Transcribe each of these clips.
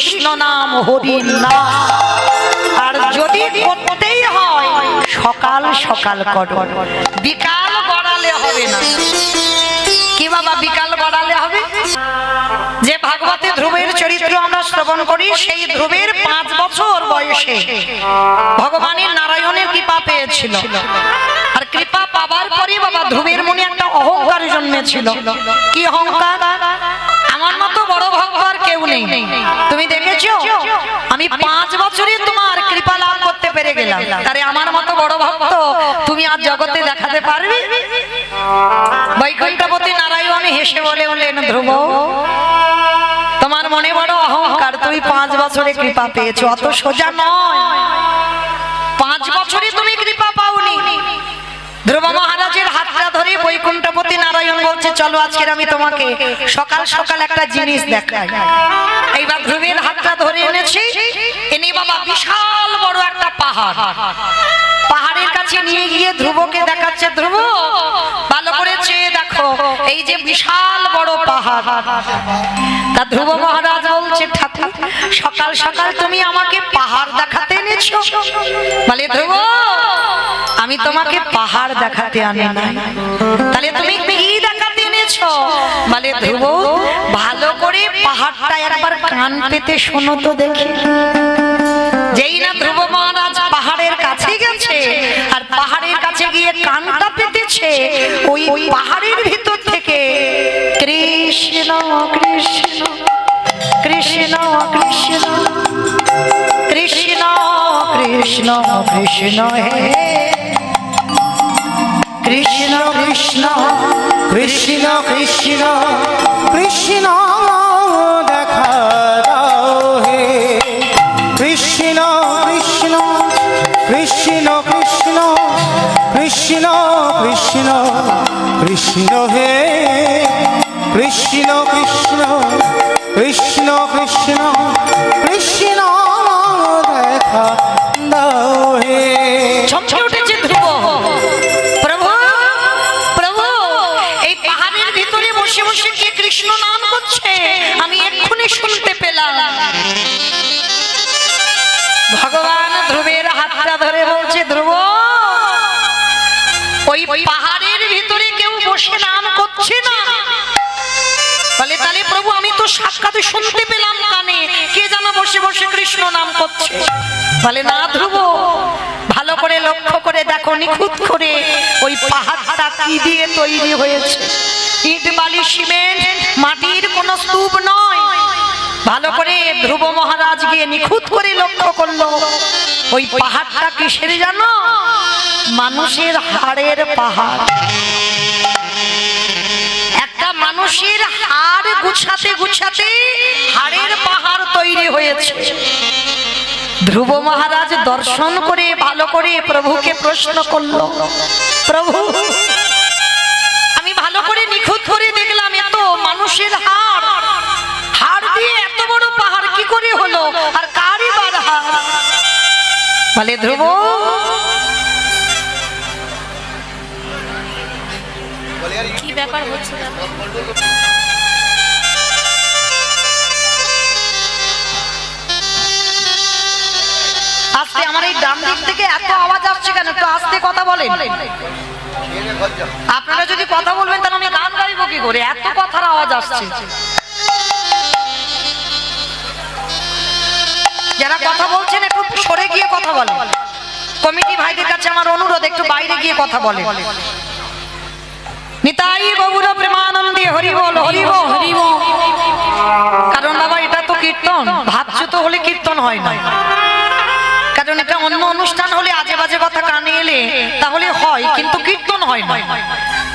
কৃষ্ণ নাম হরি নাম। আর যদি করতেই হয় সকাল সকাল করো, বিকাল গড়ালে হবে না। কি বাবা বিকাল গড়ালে হবে? যে ভাগবতে ধ্রুবের চরিত্র আমরা শ্রবণ করি, সেই ধ্রুবের 5 বছর বয়সে ভগবানের নারায়ণের কৃপা পেয়েছিল। আর কৃপা পাবার পরে বাবা ধ্রুবের মনে একটা অহংকার জন্মেছিল। কি অহংকার? আমার মতো বড় ভক্ত আর কেউ নেই। তুমি দেখেছো আমি 5 বছরে তোমার কৃপা লাভ করতে পেরে গেলাম, আরে আমার মতো বড় ভক্ত তুমি আজ জগতে দেখাতে পারবে? বৈকুণ্ঠপতি নারায়ণ হেসে বলেন, ধ্রুব তোমার মনে বড় অহংকার, তুমি 5 বছরে কৃপা পেয়েছো, অত সোজা নয়। 5 বছরে তুমি কৃপা পাওনি। ধ্রুব মহারাজের হাতটা ধরে বৈকুণ্ঠপতি নারায়ণ বলছে, চলো আজকের আমি তোমাকে সকাল সকাল একটা জিনিস দেখাই। এইবার ধ্রুবের হাতটা ধরে এনেছি, এনে বাবা বিশাল বড় একটা পাহাড়, পাহাড়ের কাছে নিয়ে গিয়ে ধ্রুবকে দেখাচ্ছে, ধ্রুব ভালো করে চেয়ে দেখো, এই যে বিশাল বড় পাহাড়। তা ধ্রুব মহারাজ বলছে, ঠাকুর সকাল সকাল তুমি আমাকে পাহাড় দেখাতে এনেছো? বলে, ধ্রুব আমি তোমাকে পাহাড় দেখাতে আনি নাই, তাহলে তুমি কি দেখাতে এনেছো? বলে, ধ্রুব ভালো করে পাহাড়টা একবার কান পেতে শোনো তো দেখি। যেই না ধ্রুব মহারাজ পাহাড়ের কাছে গেছে আর পাহাড়ের কাছে গিয়ে কানটা পেতেছে, ওই পাহাড়ের ভিতর থেকে কৃষ্ণ কৃষ্ণ কৃষ্ণ কৃষ্ণ কৃষ্ণ কৃষ্ণ কৃষ্ণ হে কৃষ্ণ কৃষ্ণ কৃষ্ণ কৃষ্ণ কৃষ্ণ দেখা দাও হে কৃষ্ণ কৃষ্ণ কৃষ্ণ কৃষ্ণ কৃষ্ণ কৃষ্ণ কৃষ্ণ হে কৃষ্ণ কৃষ্ণ কৃষ্ণ কৃষ্ণ কৃষ্ণ দেখা দাও হে। চমকে উঠেছে ধ্রুব, প্রভু প্রভু এই পাহাড়ের ভিতরে বসে বসে কে কৃষ্ণ নাম করছে আমি এক্ষুনি শুনতে পেলাম। ভগবান ধ্রুবের হাতটা ধরে বলছে, ধ্রুব ওই পাহাড়ের ভিতরে কেউ বসে নাম করছে না। বলে, তাহলে প্রভু আমি তো সাক্ষাৎ শুনতে পেলাম কানে, কে যেন বসে বসে কৃষ্ণ নাম করছে। বলে, না ধ্রুব ভালো করে লক্ষ্য করে দেখো, নিখুঁত করে ওই পাহাড়টা কি দিয়ে তৈরি হয়েছে, ইট বালি সিমেন্ট মাটির কোন স্তূপ নয়। ভালো করে ধ্রুব মহারাজ গিয়ে নিখুঁত করে লক্ষ্য করলো, ওই পাহাড়টা কিসের জানো? মানুষের হাড়ের পাহাড়। একটা মানুষের হাড় গুছাতে গুছাতে হাড়ের পাহাড় তৈরি হয়েছে। ধ্রুব মহারাজ দর্শন করে ভালো করে প্রভুকে প্রশ্ন করলো, প্রভু আমি ভালো করে নিখুঁত করে দেখলাম এত মানুষের হাড়, হাড় দিয়ে এত বড় পাহাড় কি করে হলো, আর কারই বার হাড়? বলে, ধ্রুব কি ব্যাপার হচ্ছে? আস্তে, আমার এই ডান দিক থেকে এত আওয়াজ আসছে কেন? একটু আস্তে কথা বলেন। আপনারা যদি কথা বলবেন তাহলে আমি গান গাইবো কি করে? এত কথার আওয়াজ আসছে। যারা কথা বলছেন একটু সরে গিয়ে কথা বলেন। কমিটি ভাইদের কাছে আমার অনুরোধ, একটু বাইরে গিয়ে কথা বলেন। নিতাই গৌর প্রেমানন্দে হরি বল হরি বল হরি বল। কারণ বাবা এটা তো কীর্তন, ভাবছো তো হলে কীর্তন হয় না। কারণ এটা অন্য অনুষ্ঠান হলে আজে বাজে কথা কানে এলে তাহলে হয়, কিন্তু কীর্তন হয় না।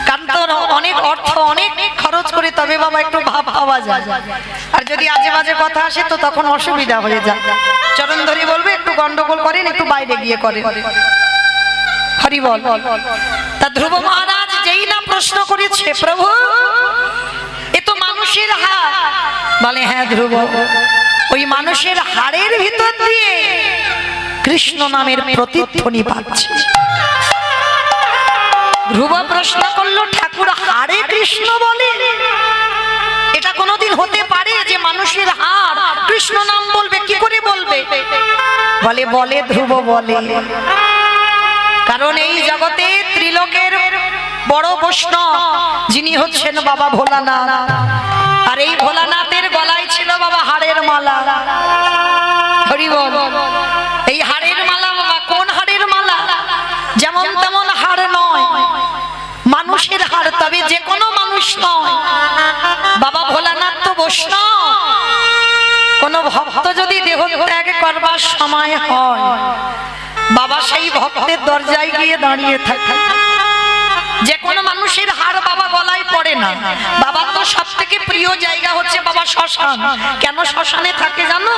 কারণ তো অনেক অর্থ অনেক খরচ করে তবে বাবা একটু ভাব পাওয়া যায়, আর যদি আজে বাজে কথা আসে তো তখন অসুবিধা হয়ে যায়। চরণ ধরে বলবে একটু গন্ডগোল করেন, একটু বাইরে গিয়ে করেন। হরি বল। তা ধ্রুব মহারাজ যেই না প্রশ্ন করেছে, প্রভু এ তো মানুষের হাড়। বলে, হ্যাঁ ধ্রুব ওই মানুষের হাড়ের ভিতর দিয়ে কৃষ্ণ নামের প্রতিধ্বনি পাচ্ছে। ধ্রুব প্রশ্ন করলো, ঠাকুর হাড়ে কৃষ্ণ বলে? এটা কোনোদিন হতে পারে যে মানুষের হাড় কৃষ্ণ নাম বলবে? বলবে? বলে বলে ধ্রুব বলে, কারণ এই জগতে ত্রিলোকের বড় বৈষ্ণব যিনি হচ্ছেন বাবা ভোলানাথ। আর এই ভোলানাথের গলায় ছিল বাবা হাড়ের মালা। হরি বল। এই হাড়ের মালা বাবা কোন হাড়ের মালা? যেমন তেমন হাড় নয়, মানুষের হাড়, তবে যে কোনো মানুষ নয়। বাবা ভোলানাথ তো বৈষ্ণব। কোন ভক্ত যদি দেহ ত্যাগ করবার সময় হয়, বাবা সেই ভক্তের দরজায় গিয়ে দাঁড়িয়ে থাকে। যে কোনো মানুষের হাড় বাবা গলায় পড়ে না। বাবার তো সব থেকে প্রিয় জায়গা হচ্ছে বাবা শ্মশান। কেন শ্মশানে থাকে জানো?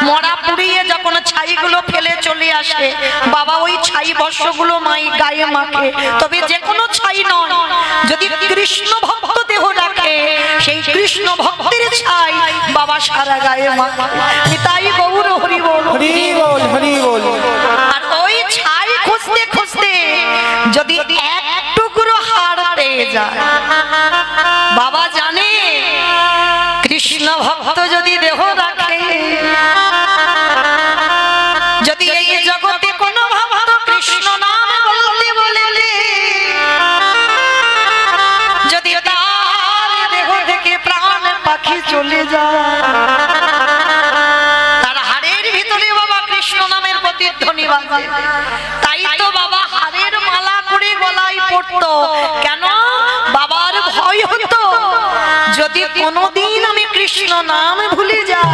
মরা পুড়িয়ে যখন ছাইগুলো ফেলে চলে আসে, বাবা ওই ছাই বর্ষগুলো মাই গায়ে মাখে। তবে যে কোনো ছাই নয়, যদি কৃষ্ণ ভক্ত দেহ রাখে, সেই কৃষ্ণ ভক্তের ছাই বাবা সারা গায়ে মাখে। তাই গৌর হরি বল, হরি বল, হরি বল। আর ওই ছাই খুঁজতে খুঁজতে যদি এক টুকরো হাড় পেয়ে যায়, বাবা জানে কৃষ্ণ ভক্ত যদি দেহ রাখে, যদি এই জগতে কোনো ভক্ত কৃষ্ণ নাম বলতে বলে, যদি তার দেহ থেকে প্রাণ পাখি চলে যায়, তার হাড়ের ভিতরে বাবা কৃষ্ণ নামের প্রতিধ্বনি বাজে। তাই তো বাবা হাড়ের মালা করে গলায় পড়তো। কেন? বাবার ভয় হতো যদি কোনোদিন আমি কৃষ্ণ নাম ভুলে যাই,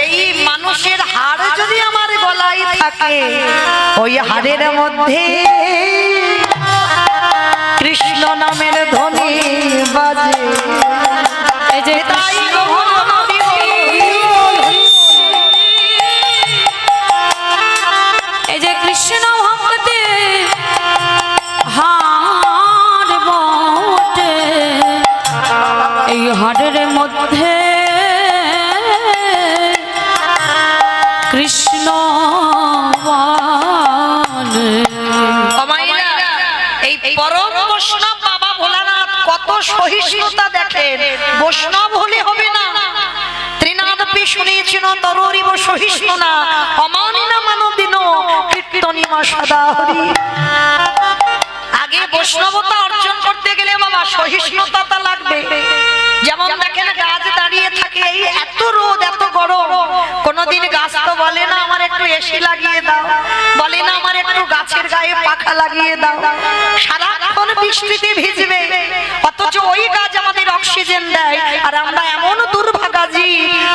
এই মানুষের হাড় যদি আমার গলায় থাকে, ওই হাড়ের মধ্যে কৃষ্ণ নামের ধ্বনি বাজে। এই যে তাই এই যে কৃষ্ণ ভক্তে হাড় বটে, এই হাড়ের মধ্যে কৃষ্ণ এই পরম বৈষ্ণব বাবা ভোলানাথ কত সহিষ্ণুতা দেখেন। বৈষ্ণব হলে হবে না, ত্রিনাদপি শুনিয়েছেন তরুরিব সহিষ্ণু না অমানিনা মানদিন কীর্তনিমা সদা হরি। আগে বৈষ্ণবতা অর্জন করতে গেলে বাবা সহিষ্ণুতা লাগবে। যেমন দেখেন গাছ দাঁড়িয়ে থাকে, এই এত রোদ এত গরম, কোনদিন গাছ তো বলে না আমার একটু এসি লাগিয়ে দাও, বলে না আমার একটু গাছের গায়ে পাখা লাগিয়ে দাও। সারাক্ষণ বৃষ্টিতে ভিজবে, অথচ ওই গাছ আমাদের অক্সিজেন দেয়। আর আমরা এমন দুর্ভাগা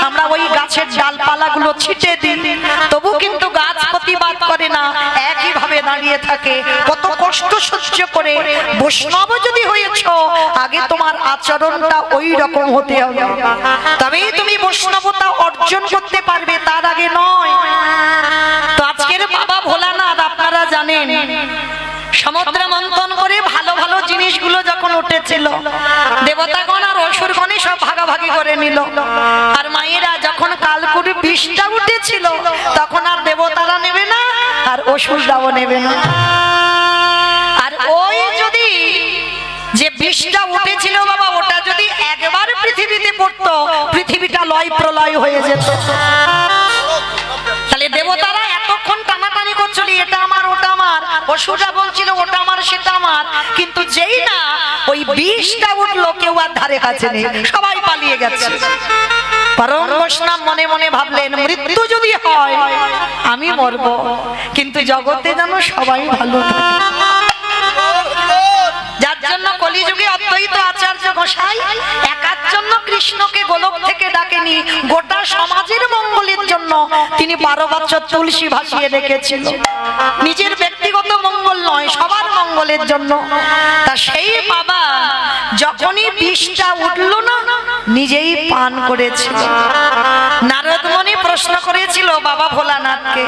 আমরা ওই গাছের ডালপালাগুলো ছিটে দিই, তবু কিন্তু গাছ প্রতিবাদ করে না, একই ভাবে দাঁড়িয়ে থাকে। কত কষ্ট সহ্য করে বৈষ্ণব যদি হয়েছ, আগে তোমার আচরণটা ওই রকম হতে হবে, তবেই তুমি বৈষ্ণবতা অর্জন করতে পারবে, তার আগে নয়। তো আজকের বাবা ভোলানাথ আপনারা জানেন, সমুদ্র মন্থন করে ভালো ভালো জিনিসগুলো যখন উঠেছিল, দেবতাগণ আর অসুরগণে সব ভাগাভাগি করে নিল। আর মায়েরা যখন কালকুট বিষটা উঠেছিল, তখন আর দেবতারা নেবে না আর অসুররাও নেবে না। আর ওই যদি যে বিষটা উঠেছিল বাবা, ওটা যদি একবার পৃথিবীতে পড়তো, পৃথিবীটা লয় প্রলয় হয়ে যেত। তাহলে দেবতারা এতক্ষণ টানাটানি করছিল, এটা আমার ওটা আমার, অসুররা বলছিল ওটা আমার সেটা আমার, কিন্তু যেই না ওই বিষটা উঠলো, কেউ আর ধারে কাছে নেই, সবাই পালিয়ে গেছে। পরম বৈষ্ণব মনে মনে ভাবলেন, মৃত্যু যদি হয় আমি মরব, কিন্তু জগতে যেন সবাই ভালো থাকে। যার জন্য কলিযুগে অদ্বৈত আচার্য গোসাই একার জন্য কৃষ্ণকে গোলক থেকে ডাকেনি, গোটা সমাজের মঙ্গলের জন্য তিনি 12 বছর তুলসী ভাসিয়ে রেখেছিল। নিজের ব্যক্তিগত মঙ্গল নয়, সবার মঙ্গলের জন্য। তা সেই বাবা যখনই বিষটা উঠল না, নিজেই পান করেছিল। নারদ মুনি প্রশ্ন করেছিল বাবা ভোলানাথকে,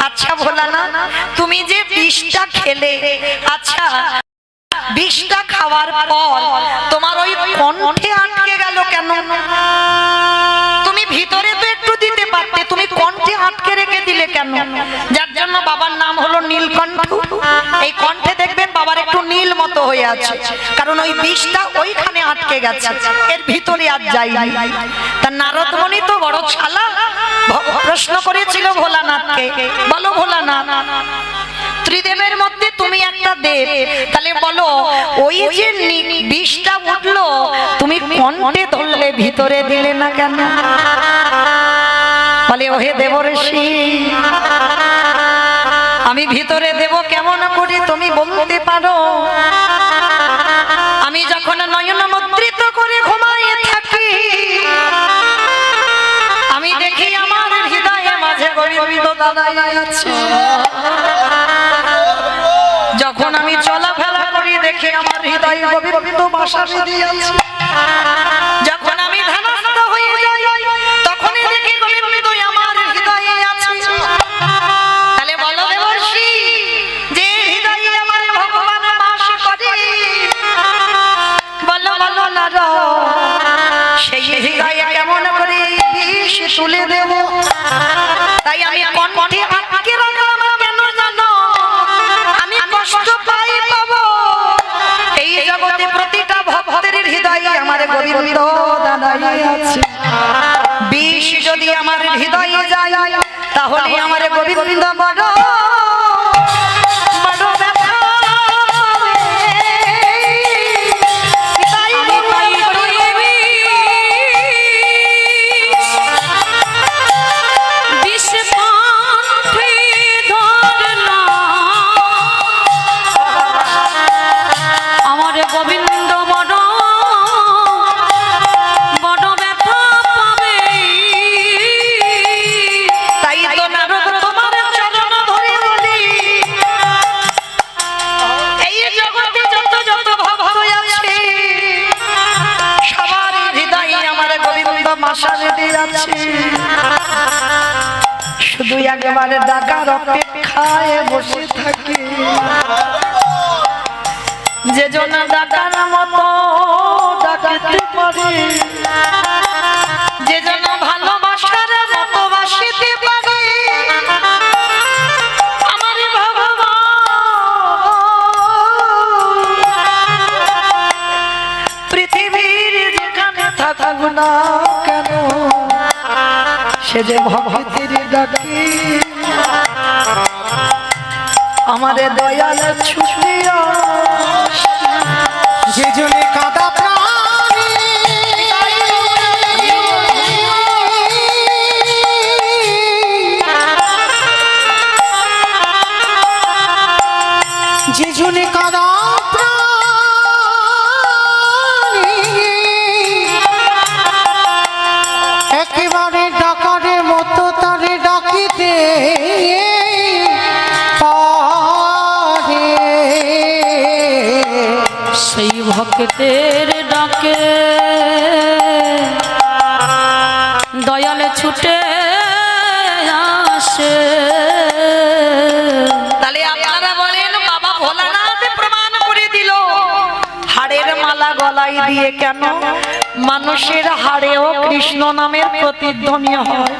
আচ্ছা ভোলানাথ, তুমি যে বিষটা খেলে, আচ্ছা বিষটা খাওয়ার পর তোমার ওই কণ্ঠে আটকে গেল কেন? তুমি ভিতরে তো একটু দিতে পারতে, তুমি কণ্ঠে আটকে রেখে দিলে কেন? যার জন্য বাবার নাম হলো নীলকণ্ঠ। এই কণ্ঠে দেখবেন বাবার একটু নীল মতো হয়ে আছে, কারণ ওই বিষটা ওইখানে আটকে গেছে, এর ভিতরে আর যায়নি। তা নারদ মুনি তো বড় চালাক, প্রশ্ন করেছে করেছিল ভোলানাথকে। বলো ভোলানাথ, ত্রিদেবের মধ্যে তুমি একটা দেব, তাহলে বলো ওই যে বিষটা উঠলো তুমি কণ্ঠে ধরলে ভিতরে দিলে না কেন? বলে ওহে দেবর্ষি, আমি ভিতরে দেব কেমন করে তুমি বলতে পারো? আমি যখন নয়ন মুদ্রিত করে ঘুমায়ে থাকি, আমি দেখি আমার হৃদয়ে মাঝে গোবিন্দ দাঁড়ায় আছে। যখন আমি চলাফেরা করি দেখি আমার হৃদয়ে গোবিন্দ বাসা বেঁধে আছে। যখন আমি ধ্যানস্থ হয়ে যাই তখনই দেখি গোবিন্দ আমার হৃদয়ে আছে। তাহলে বলো দেবর্ষি, যে হৃদয়ে আমার ভগবান বাস করে, বলো বলো না সেই হৃদয়ে কেমন করে বিষ তুলে দেব? তাই আমি কণ্ঠে আটকে রাখলাম কেন জানো? আমি কষ্ট পাই পাবো। এই জগতে প্রতিটা ভক্তের হৃদয়ে আমার গোবিন্দ দাঁড়ায় আছে। বিষ যদি আমার হৃদয়ে যায় তাহলে আমার গোবিন্দ বড় বড় ব্যথা পাবে। তাই গোবিন্দ বড় বড় ব্যথা পাবে। তাই তো নারদ তোমার চরণ ধরে বলি, এই জগতে যত যত ভক্ত আছে সবার হৃদয়ে আমার গোবিন্দ বাসা বেঁধে আছে। শুধু একবারে ডাকার অপেক্ষায় বসে থাকি, যে জন ডাকার মতো ডাকতে পারে, যে জন ভালোবাসার মতো বাসিতে পারে, আমার ভগবান পৃথিবীর যেখানে থাকুক না কেন সে যে ভক্তির ডাকে আমাদের দয়াল ছুটিয়া যে জনে কাঁদা প্রাণী যে জনে কাঁদা প্রাণী একেবারে ডাকারে মতো তারে ডাকিতে সেই ভক্তের ডাকে দয়ালে ছুটে আসে। তাহলে আপনারা বলেন বাবা ভোলানাথ প্রমাণ করে দিল হাড়ের মালা গলায় দিয়ে কেন মানুষের হাড়েও কৃষ্ণ নামের প্রতিধ্বনি হয়।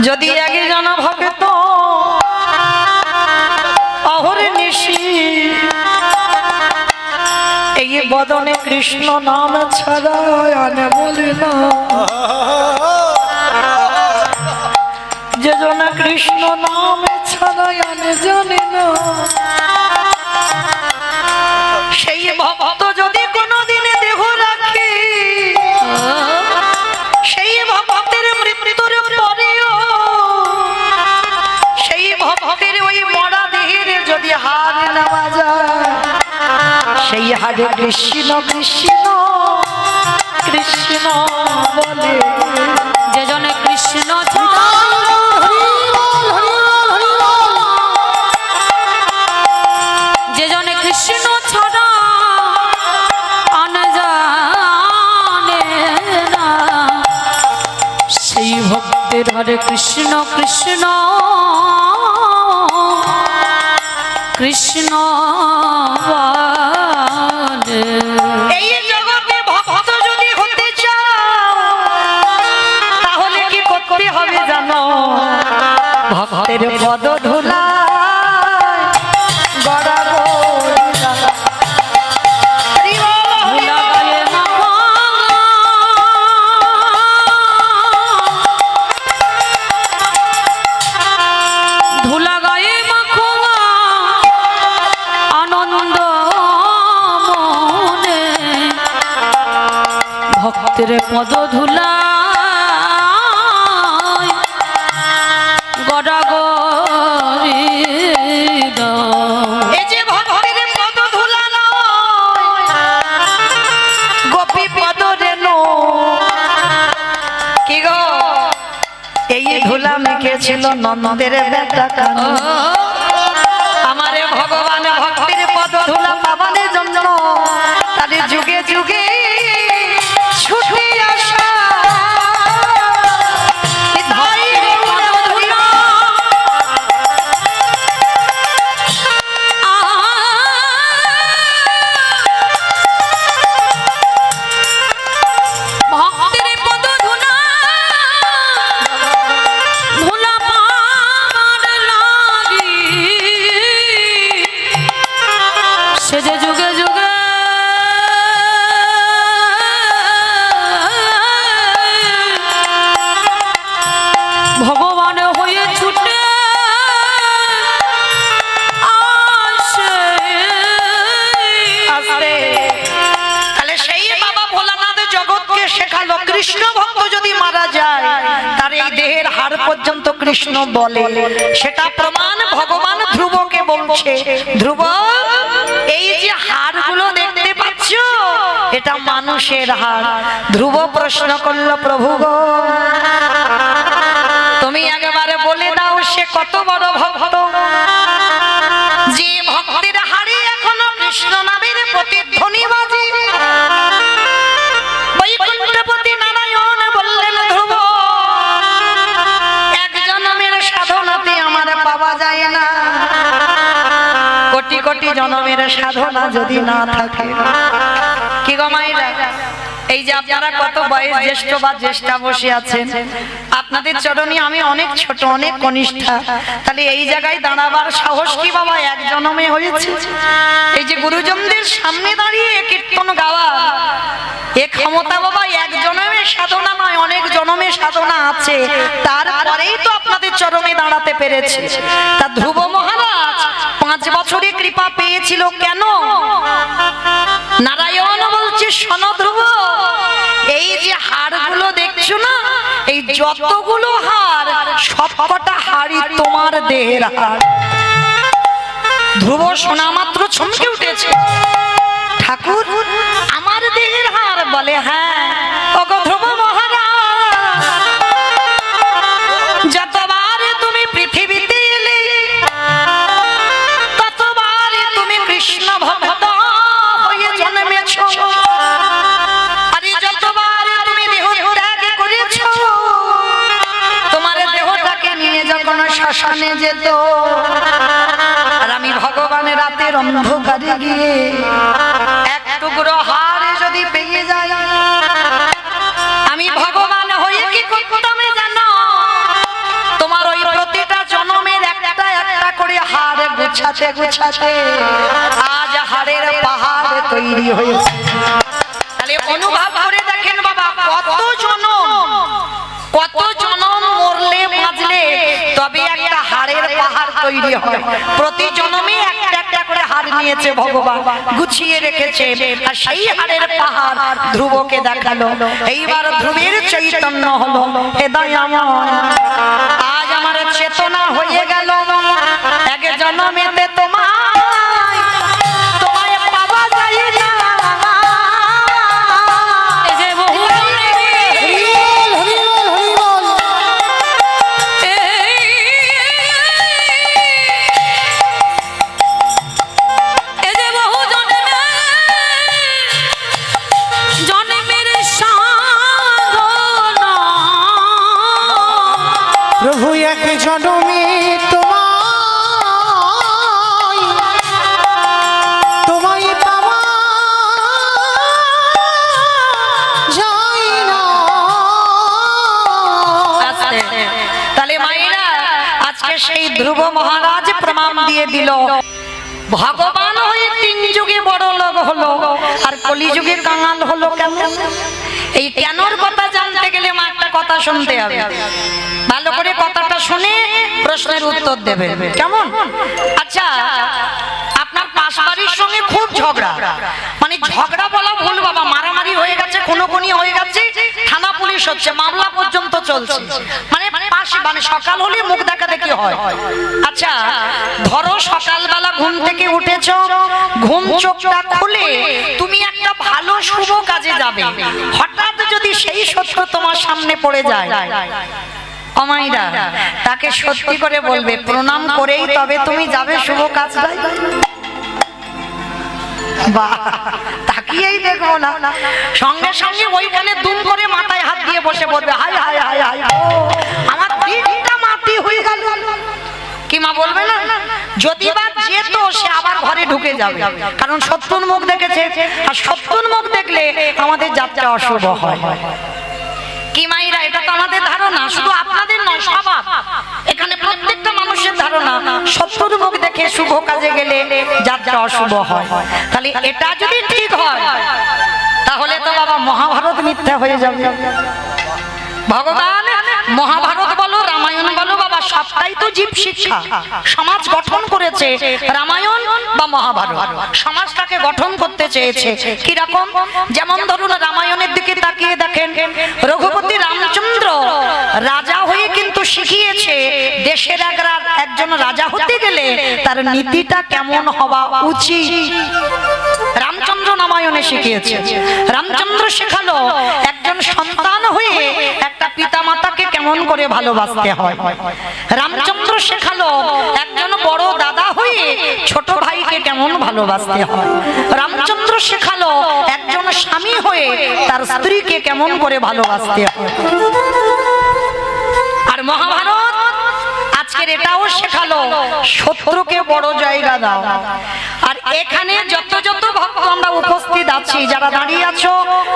যদি একজন ভক্ত অহর্নিশি এই বদনে কৃষ্ণ নাম ছাড়া আনে বলে না, যে জন কৃষ্ণ নাম ছাড়া আনে জানে না, সেই ভক্ত যদি কোনোদিনে দেহ রাখে সেই ভক্তের মৃত্যুর পরেও সেই ভক্তের ওই মরা দেহের যদি হার নেওয়া যায় সেই হারে কৃষ্ণ কৃষ্ণ কৃষ্ণ বলে। যে জনে কৃষ্ণ যে জনে কৃষ্ণ ছাড়া আন জানে না সেই ভক্তের হরে কৃষ্ণ কৃষ্ণ কৃষ্ণ বলে। এই জগতে ভক্ত যদি হতে চাও তাহলে কি করতে হবে জানো? ভক্তের পদ ধুলা ভক্তের পদ ধুলা গড়াগড়ি এই যে ভক্তের পদ ধুলা গোপী পদ রেণু কি গো এই ধুলা মেখেছিল নন্দের বেটা কানু আমারে ভগবান ভক্তির পদ ধুলা পাবানের জন্য তাদের যুগে যুগে ছুটে আসা যুগে যুগে ভগবান হয়ে ছুটে আসে। তাহলে সেই বাবা ভোলানাথ জগৎকে শেখালো কৃষ্ণ ভক্ত যদি মারা যায় তার এই দেহের হাড় পর্যন্ত কৃষ্ণ বলে, সেটা প্রমাণ ভগবান ধ্রুবকে বলছে, ধ্রুব এই যে হাড়গুলো দেখতে পাচ্ছ এটা মানুষের হাড়। ধ্রুব প্রশ্ন করল, প্রভু গো তুমি একেবারে বলে দাও সে কত বড় ভক্ত যে ভক্তের হাড়ে এখনো কৃষ্ণ নামের প্রতিধ্বনি বাজে। বৈকুণ্ঠপতি নারায়ণ বললেন, ধ্রুব এক জন্মের সাধনাতে আমার পাওয়া যায় না, কোটি কোটি জন্মের সাধনা যদি না থাকে। কি গো মায়েরা, এই যে আপনারা কত বয়স জ্যেষ্ঠ বা জ্যেষ্ঠা বসে আছেন, আপনাদের চরণে আমি অনেক ছোট অনেক কনিষ্ঠা, তাহলে এই জায়গায় দাঁড়াবার সাহস কি বাবা এক জন্মে হয়েছে? এই যে গুরুজনদের সামনে দাঁড়িয়ে কীর্তন গাওয়া এ ক্ষমতা বাবা এক জন্মে সাধনা নয়, অনেক জন্মে সাধনা আছে, তারপরেই তো আপনাদের চরণে দাঁড়াতে পেরেছে। তা ধ্রুব মহারাজ 5 বছরে কৃপা পেয়েছিল কেন? নারায়ণ বলছে, শোনো ধ্রুব, এই যে হাড়গুলো দেখছো না, এই যতগুলো হাড় সবকটা হাড়ই তোমার দেহের হাড়। ধ্রুব শোনা মাত্র চমকে উঠেছে, ঠাকুর আমার দেহের হাড়? বলে হ্যাঁ। ওগো ধ্রুব মহারাজ, যতবার তুমি পৃথিবীতে এলে ততবার তুমি কৃষ্ণ ভক্ত হয়ে জন্মেছ, আরে যতবার তুমি দেহ ত্যাগ করেছ, তোমার দেহটাকে নিয়ে যখন শ্মশানে যেত আর আমি ভগবানের রাতের অন্ধকারে গিয়ে এক টুকরো হাড় যদি পেয়ে যাই, আমি ভগবান হয়ে কি করতাম জানো? তোমার ওই প্রতিটা জন্মের একটা একটা করে হাড় গুছাতে গুছাতে আজ হাড়ের পাহাড় তৈরি হয়েছে। তাহলে অনুভব করে দেখেন বাবা, কত জনম মরলে বাঁচলে তবে একটা হাড়ের পাহাড় তৈরি হয়। প্রতি জন্মে একটা একটা করে হাড় নিয়েছে ভগবান, গুছিয়ে রেখেছে, আর সেই হাড়ের পাহাড় ধ্রুবকে দেখালো। এইবার ধ্রুবের চৈতন্য হলো, হে দয়াময় আজ আমার চেতনা হয়ে গেল, এক জন্মেতে তোমায় পাওয়া যায় না। এই যে বহু জন্মের সাধনা প্রভু এক জনমে তোমায় পাওয়া যায় না। তাহলে মায়েরা আজকে সেই ধ্রুব মহারাজ প্রমাণ দিয়ে দিল, ভগবান হয়ে 3 যুগে বড় লোক হলো আর কলিযুগে কাঙাল হলো কেন? এই কেনর কথা জানতে গেলে মা একটা কথা শুনতে হবে, ভালো করে কথাটা শুনে প্রশ্নের উত্তর দেবেন, কেমন? আচ্ছা, আপনার পাশ বাড়ির সঙ্গে খুব ঝগড়া, মানে ঝগড়া বলা ভুল বাবা, মারামারি হয়ে গেছে, খুনোখুনি হয়ে গেছে, পুলিশ হচ্ছে, মামলা পর্যন্ত চলছে, মানে পাশে মানে সকাল হলে মুখ দেখা দেখি হয়। আচ্ছা ধরো সকালবেলা ঘুম থেকে উঠেছো, ঘুম চোখটা খুলে তুমি একটা ভালো শুভ কাজে যাবে, হঠাৎ যদি সেই সত্য তোমার সামনে পড়ে যায়, অমাইরা তাকে সত্যি করে বলবে প্রণাম করেই তবে তুমি যাবে শুভ কাজটাই। বাহ, তাকিয়েই দেখবো না, সঙ্গে সঙ্গে ওইখানে দুম করে মাথায় হাত দিয়ে বসে পড়বে, হাই হাই হাই হাই আমার দিনটা মাটি হয়ে গেল। কি মা বলবে না? যদি বা যেত সে আবার ঘরে ঢুকে যাবে, কারণ শত্রুর মুখ দেখেছে, আর শত্রুর মুখ দেখলে আমাদের যাত্রা অশুভ হয়। কি মাইরা, এটা তো আমাদের ধারণা, শুধু আপনাদের নয়, সবার এখানে প্রত্যেকটা মানুষের ধারণা শত্রুর মুখ দেখে শুভ কাজে গেলে যাত্রা অশুভ হয়। তাহলে এটা যদি ঠিক হয় তাহলে তো বাবা মহাভারত মিথ্যা হয়ে যাবে। ভগবান মহাভারত বলো রামায়ণ বলো বাবা সবটাই তো জীব শিক্ষা, সমাজ গঠন করেছে রামায়ণ বা মহাভারত, সমাজটাকে গঠন করতে চেয়েছে। কি রকম? যেমন ধরুন রামায়ণের দিকে তাকিয়ে দেখেন, রঘুপতি রামচন্দ্র রাজা হয়ে কিন্তু শিখিয়েছে দেশের একজন রাজা হতে গেলে তার নীতিটা কেমন হওয়া উচিত। রামচন্দ্র রামায়ণে শিখিয়েছে, রামচন্দ্র শেখালো একজন সন্তান হয়ে একটা পিতামাতাকে কেমন করে ভালোবাসতে হয়। রামচন্দ্র শেখালো একজন বড় দাদা হয়ে ছোট ভাইকে কেমন ভালোবাসতে হয়। রামচন্দ্র শেখালো একজন স্বামী হয়ে তার স্ত্রীকে কেমন করে ভালোবাসতে হয়। আর মহাভারত আজকের এটাও শেখালো শত্রুকে বড় জায়গা দাও। আর এখানে যত যত ভক্ত আমরা উপস্থিত আছি, যারা দাঁড়িয়ে আছো,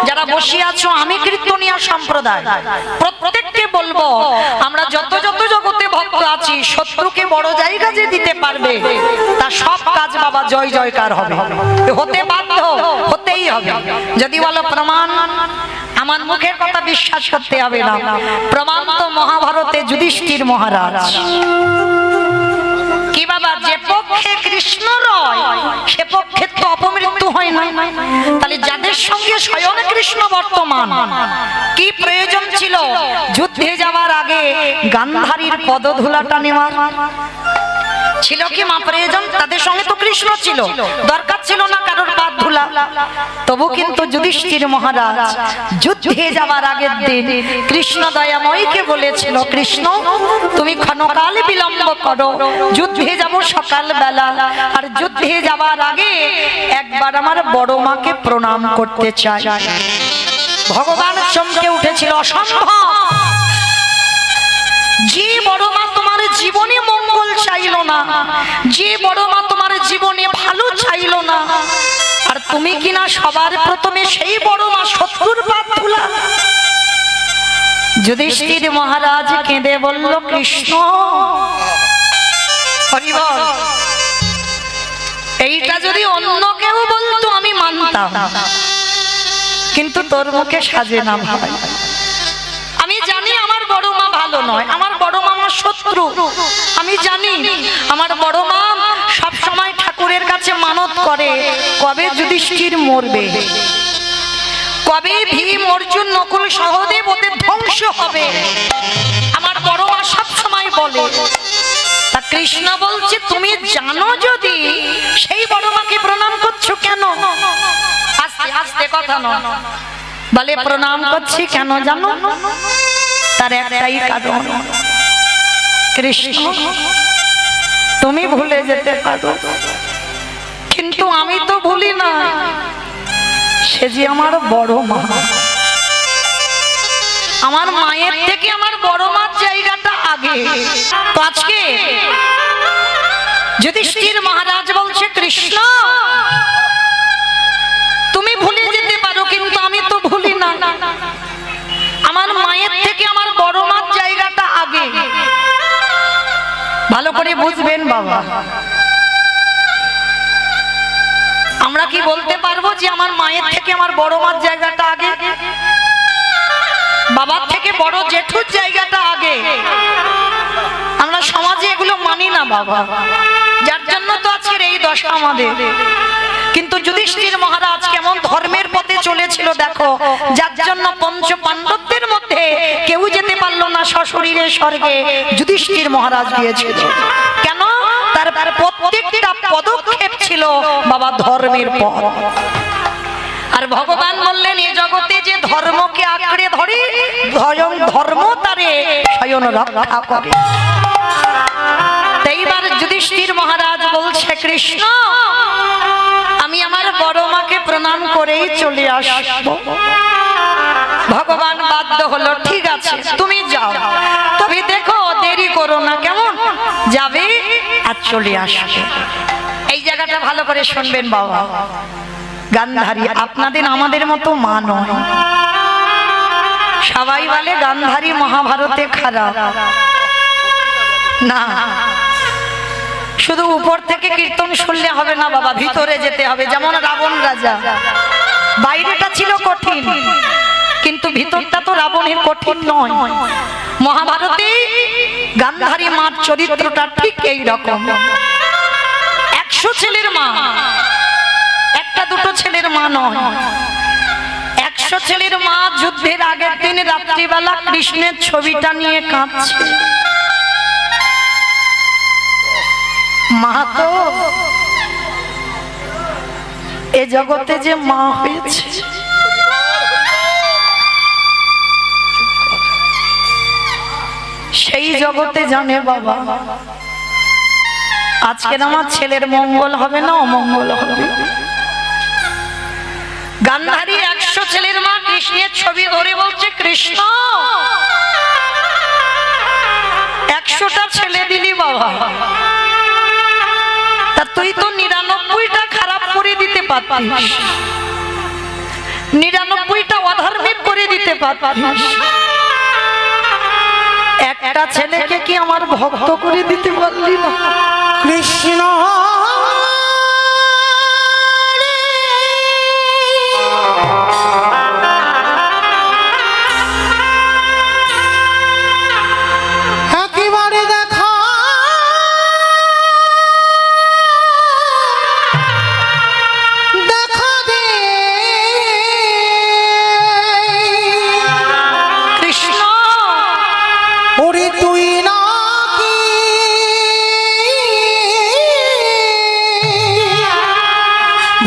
যারা বসে আছো, আমি কীর্তনিয়া সম্প্রদায় প্রত্যেককে বলবো আমরা যত যত জগতে ভক্ত আছি, শত্রুকে বড় জায়গা যে দিতে পারবে তার সব কাজ বাবা জয় জয়কার হবে, হতে বাধ্য, হতেই হবে। যদি বলো প্রমাণ, আমার মুখের কথা বিশ্বাস করতে হবে না, প্রমাণ তো মহাভারতে যুধিষ্ঠির মহারাজ। কি বাবা, যে পক্ষে কৃষ্ণ রয় সে পক্ষে তো অপমৃত্যু হয় না। তাহলে যাদের সঙ্গে স্বয়ং কৃষ্ণ বর্তমান, কি প্রয়োজন ছিল যুদ্ধে যাওয়ার আগে গান্ধারীর পদধূলাটা নেওয়ার? ছিল কি মা প্রয়োজন? তাদের সঙ্গে তো কৃষ্ণ ছিল, দরকার ছিল না কারোর পাদ ধুলা। তবু কিন্তু যুধিষ্ঠির মহারাজ যুদ্ধে যাওয়ার আগের দিন কৃষ্ণ দয়াময়কে বলেছিল, কৃষ্ণ তুমি ক্ষণকাল বিলম্ব করো, যুদ্ধে যাব সকাল বেলা, আর যুদ্ধে যাওয়ার আগে একবার আমার বড় মাকে প্রণাম করতে চাই। ভগবান চমকে উঠেছিল, অসম্ভব, যে বড় মা তোমার জীবনে মঙ্গল চাইলো না, যে বড় মা তোমার জীবনে ভালো চাইলো না, আর তুমি কিনা সবার প্রথমে সেই বড় মা শত্রুর পাদ ধুলা। যুধিষ্ঠির মহারাজ কেঁদে বলল, কৃষ্ণ হরি বল, এইটা যদি অন্য কেউ বলতো আমি মানতাম, কিন্তু তোর মুখে সাজে না ভাই। আমি জানি আমার বড় মা ভালো নয়, আমার বড় মা আমার শত্রু, আমি জানি আমার বড় মা সব সময় ঠাকুরের কাছে মানত করে কবে যুধিষ্ঠির মরবে, কবে ভীম অর্জুন নকুল সহদেব ওদের ধ্বংস হবে, আমার বড় মা সব সময় বলে। তা কৃষ্ণ বলছে তুমি জানো যদি সেই বড় মাকে প্রণাম করছো কেন? আস্তে আস্তে কথা নয়, বলে প্রণাম করছি কেন জানো? তার একটাই কারণ, কৃষ্ণ তুমি ভুলে যেতে পারো কিন্তু আমি তো ভুলি না, সে যে আমার বড় মা, আমার মায়ের থেকে আমার বড় মার জায়গাটা আগে। তো আজকে যুধিষ্ঠির মহারাজ বলছে, কৃষ্ণ তুমি ভুলে যেতে পারো কিন্তু আমি তো ভুলি না, আমার মায়ের থেকে আমার বড় মার জায়গাটা আগে। ভালো করে বুঝবেন বাবা, আমরা কি বলতে পারবো যে আমার মায়ের থেকে আমার বড় মার জায়গাটা আগে, বাবার থেকে বড় জেঠুর জায়গাটা আগে? আমরা সমাজে এগুলো মানি না বাবা, যার জন্য তো আজকের এই দশা আমাদের। কিন্তু যুধিষ্ঠির মহারাজ কেমন ধর্মের পথে চলেছিল দেখো, যার জন্য পঞ্চ পাণ্ডবদের মধ্যে কেউ যেতে পারলো না সশরীরে স্বর্গে, যুধিষ্ঠির মহারাজ গিয়েছিল। কেন? তার প্রত্যেকটা পদক্ষেপ ছিল বাবা ধর্মের পথ। আর ভগবান বললেন এ জগতে যে ধর্মকে আঁকড়ে ধরে স্বয়ং ধর্ম তারে স্বয়ং রক্ষা করে। এইবার যুধিষ্ঠির মহারাজ বলছে কৃষ্ণ আমি আমার বড় মাকে প্রণাম করেই চলে আসবো। ভগবান বাধ্য হলো ঠিক আছে তুমি যাও, তবে দেখো দেরি করো না, কেমন যাবে আর চলে আসবে। এই জায়গাটা ভালো করে শুনবেন বাবা। গান্ধারী আপনাদের আমাদের মতো মা নয়। সবাই বলে গান্ধারী মহাভারতে খারাপ না, শুধু উপর থেকে কীর্তন শুনলে হবে না বাবা, ভিতরে যেতে হবে। যেমন রাবণ রাজা, বাইরেটা ছিল কঠিন কিন্তু ভিতরটা তো রাবণের কঠিন নয়। মহাভারতে গান্ধারী মার চরিত্রটা ঠিক এই রকম। 100 ছেলের মা, একটা দুটো ছেলের মা নয়, 100 ছেলের মা। যুদ্ধের আগের দিন রাত্রিবেলা কৃষ্ণের ছবিটা নিয়ে কাঁদছে। মা তো এ জগতে যে মা হয়েছে সেই জগতে জানে বাবা আজকের আমার ছেলের মঙ্গল হবে না অমঙ্গল হবে। গান্ধারী 100 ছেলের মা কৃষ্ণের ছবি ধরে বলছে কৃষ্ণ 100টা ছেলে দিলি বাবা, তা তুই তো 99টা খারাপ করে দিতে পারতিস, 99টা অধর্মিক করে দিতে পারতিস, একটা ছেলেকে কি আমার ভক্ত করে দিতে পারলি না? কৃষ্ণ একেবারে দেখা দেখা দে কৃষ্ণ ওরে তুই নাকি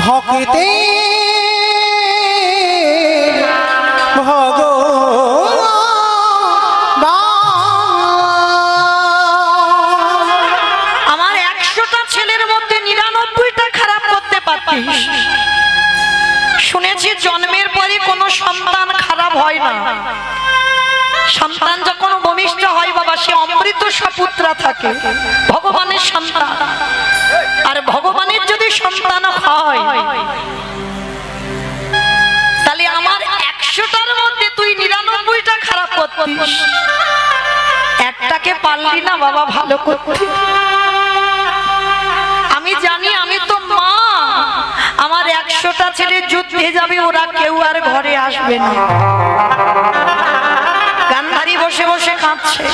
ভক্তে আমার 100টা ছেলের মধ্যে 99টা খারাপ করতে পারতিস। শুনেছি জন্মের পরে কোনো সন্তান খারাপ হয় না, সন্তান যখন ভূমিষ্ঠ হয় বাবা সে অমৃত সপুত্রা থাকে, ভগবানের সন্তান। আর ভগবানের যদি সন্তান হয় তাহলে আমার 100টার মধ্যে তুই 99টা খারাপ করতিস, একটাকে পারলি না বাবা ভালো করতে। আমি জানি আমি তো মা, আমার 100টা ছেলে যুদ্ধে যাবে, ওরা কেউ আর ঘরে আসবে না। গান্ধারী বসে বসে কাঁদছে,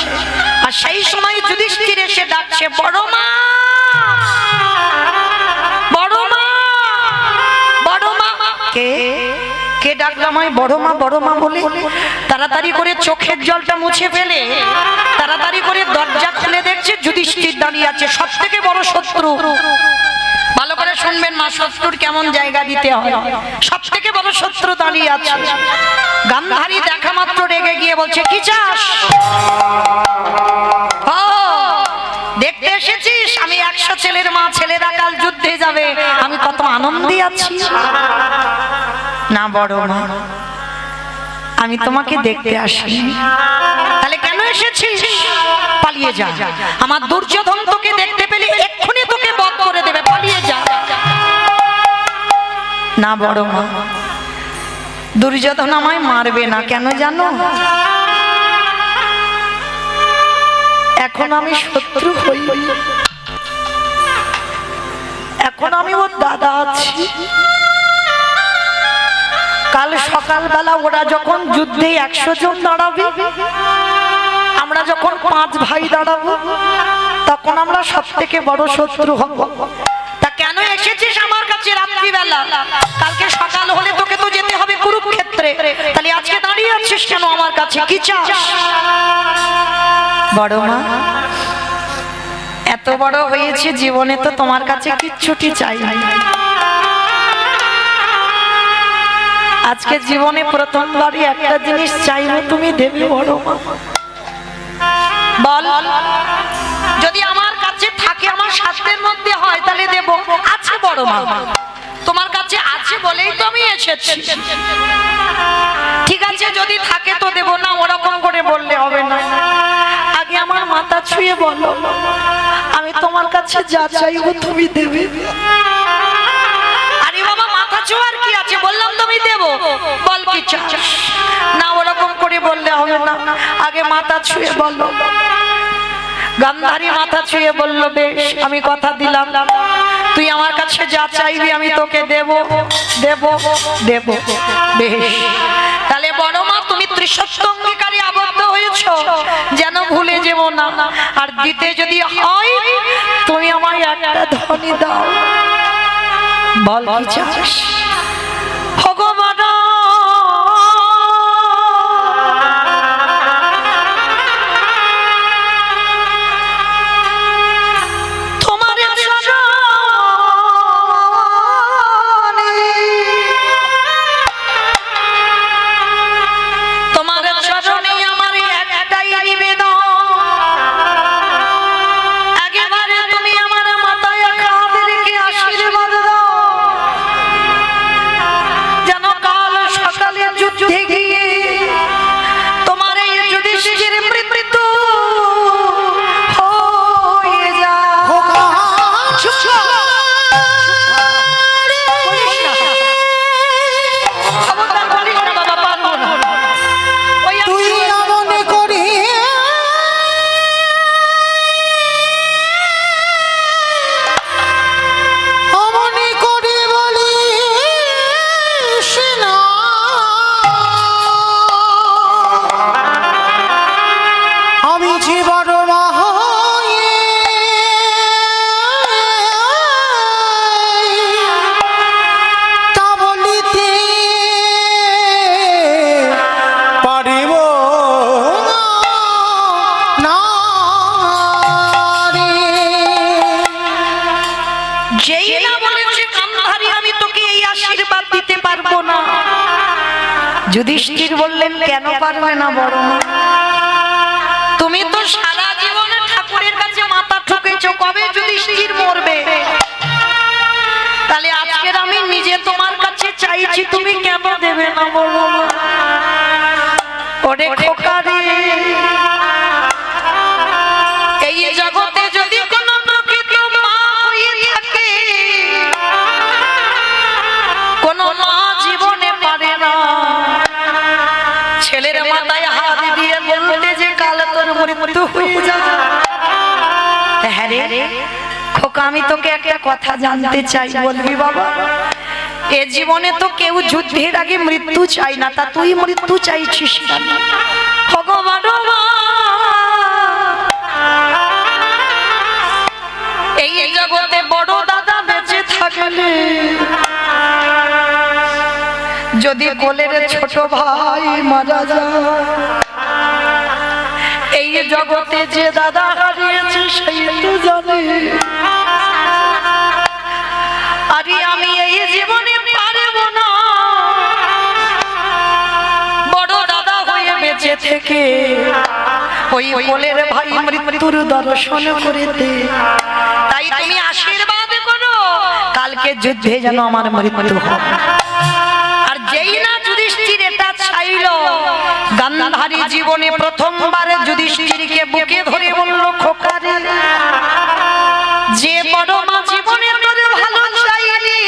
আর সেই সময় যুধিষ্ঠির এসে ডাকছে বড় মা, বড় মা, বড় মা। কে কে ডাকলাম আমি বড় মা বড় মা বলে? তাড়াতাড়ি করে চোখের জলটা মুছে ফেলে তাড়াতাড়ি করে দরজা খুলে দেখছে যুধিষ্ঠির দাঁড়িয়ে আছে, সব থেকে বড় শত্রু। ভালো করে শুনবেন মা, শত্রুর কেমন জায়গা দিতে হয়। সব থেকে বড় শত্রু দাঁড়িয়ে আছে। গান্ধারী দেখা মাত্র রেগে গিয়ে বলছে কি চাস? ও দেখতে এসেছিস? আমি 100 ছেলের মা, ছেলেরা কাল যুদ্ধে যাবে, আমি কত আনন্দে আছি। না বড় মা, আমি তোমাকে দেখতে আসিনি। তাহলে কেন এসেছিস? পালিয়ে যা, আমার দুর্যোধন তোকে দেখতে পেলে এক্ষুনি তোকে বধ করে দেবে, পালিয়ে যা। না বড় মা, দুর্যোধন আমায় মারবে না, কেন জানো? এখন আমি শত্রু হই, এখন আমি ওর দাদা আছি। কাল সকালবেলা ওরা যখন যুদ্ধে 100 জন দাঁড়াবে, আমরা যখন 5 ভাই দাঁড়াবো, তখন আমরা সব থেকে বড় শত্রু হব। তা কেন এসেছিস আমার কাছে? হচ্ছে রাত্রিবেলা, কালকে সকাল হলে তোকে তো যেতে হবে কুরুক্ষেত্রে, তাহলে আজকে দাঁড়িয়ে আছিস কেন আমার কাছে, কি চাস? বড় মা, এত বড় হয়েছে জীবনে তো তোমার কাছে কিচ্ছুটি চাই না, আজকে জীবনে প্রথমবারই একটা জিনিস চাইবো, তুমি দেবে বড় মা। বল, যদি আমার কাছে থাকে, আমার সাধ্যের মধ্যে হয় তাহলে দেব। আছে বড় মা, তোমার কাছে আছে বলেই তো আমি এসেছি। ঠিক আছে, যদি থাকে তো দেব, না ওরকম করে বললে হবে না। আগে আমার মাথা ছুঁয়ে বলো, আমি তোমার কাছে যা চাইবো তুমি দেবে। আরে বাবা, মাথা ছোঁয়ার কি আছে, বললাম তুমি দেব, বল কি চাস। না ওরকম করে বললে হবে না, আগে মাথা ছুঁয়ে বলো। গান্ধারী মাথা ছুঁয়ে বলল, বেশ আমি কথা দিলাম, তুই আমার কাছে যা চাইবি আমি তোকে দেব দেব দেব। বেশ, তাহলে বড় মা তুমি ত্রিসত্য অঙ্গীকারে আবদ্ধ হয়েছো, যেন ভুলে যেও না। আর দিতে যদি হয় তুমি আমায় একটা ধনী দাও। বল কি চাস? ভগবান যুধিষ্ঠির বললেন, কেন পারবে না বড় মা? তুমি তো সারা জীবনে ঠাকুরের কাছে মাথা ঠুকেছো, কবে যুধিষ্ঠির মরবে? তাহলে আজকের আমি নিজে তোমার কাছে চাইছি, তুমি কেন দেবে না বড় মা? ওরে খোকা রে, এই জগতে যদি কোনো প্রকৃত মা হয়ে থাকে, কোনো মা জীবনে পারে না ছেলের মাথায় হাত দিয়ে বলতে যে কাল তোর মৃত্যু হয়ে যাবে। হ্যাঁ রে খোকা, আমি তোকে একটা কথা জানতে চাই, বলবি বাবা? এ জীবনে তো কেউ যুদ্ধের আগে মৃত্যু চাই না, তা তুই মৃত্যু চাইছিস কেন? ভগবান, এই জগতে বড় দাদা বেঁচে থাকলে যদি কোলের ছোট ভাই মারা যায়, এই জগতে যে দাদা হারিয়েছে সেই তো জানে। আরে আমি এই জীবনে পারব না বড় দাদা হয়ে বেঁচে থেকে ওই কোলের ভাই মৃত্যুর দর্শন করিতে। তাই তুমি আশীর্বাদ করো, কালকে যুদ্ধে যেন আমার মৃত্যু হয়। আর যেই না যুধিষ্ঠির এটা চাইল, গান্ধারী জীবনে প্রথমবার যুধিষ্ঠিরকে বুকে ধরে বলল, খোকা রে, যে বড় মা জীবনে তোর ভালো চাইনি,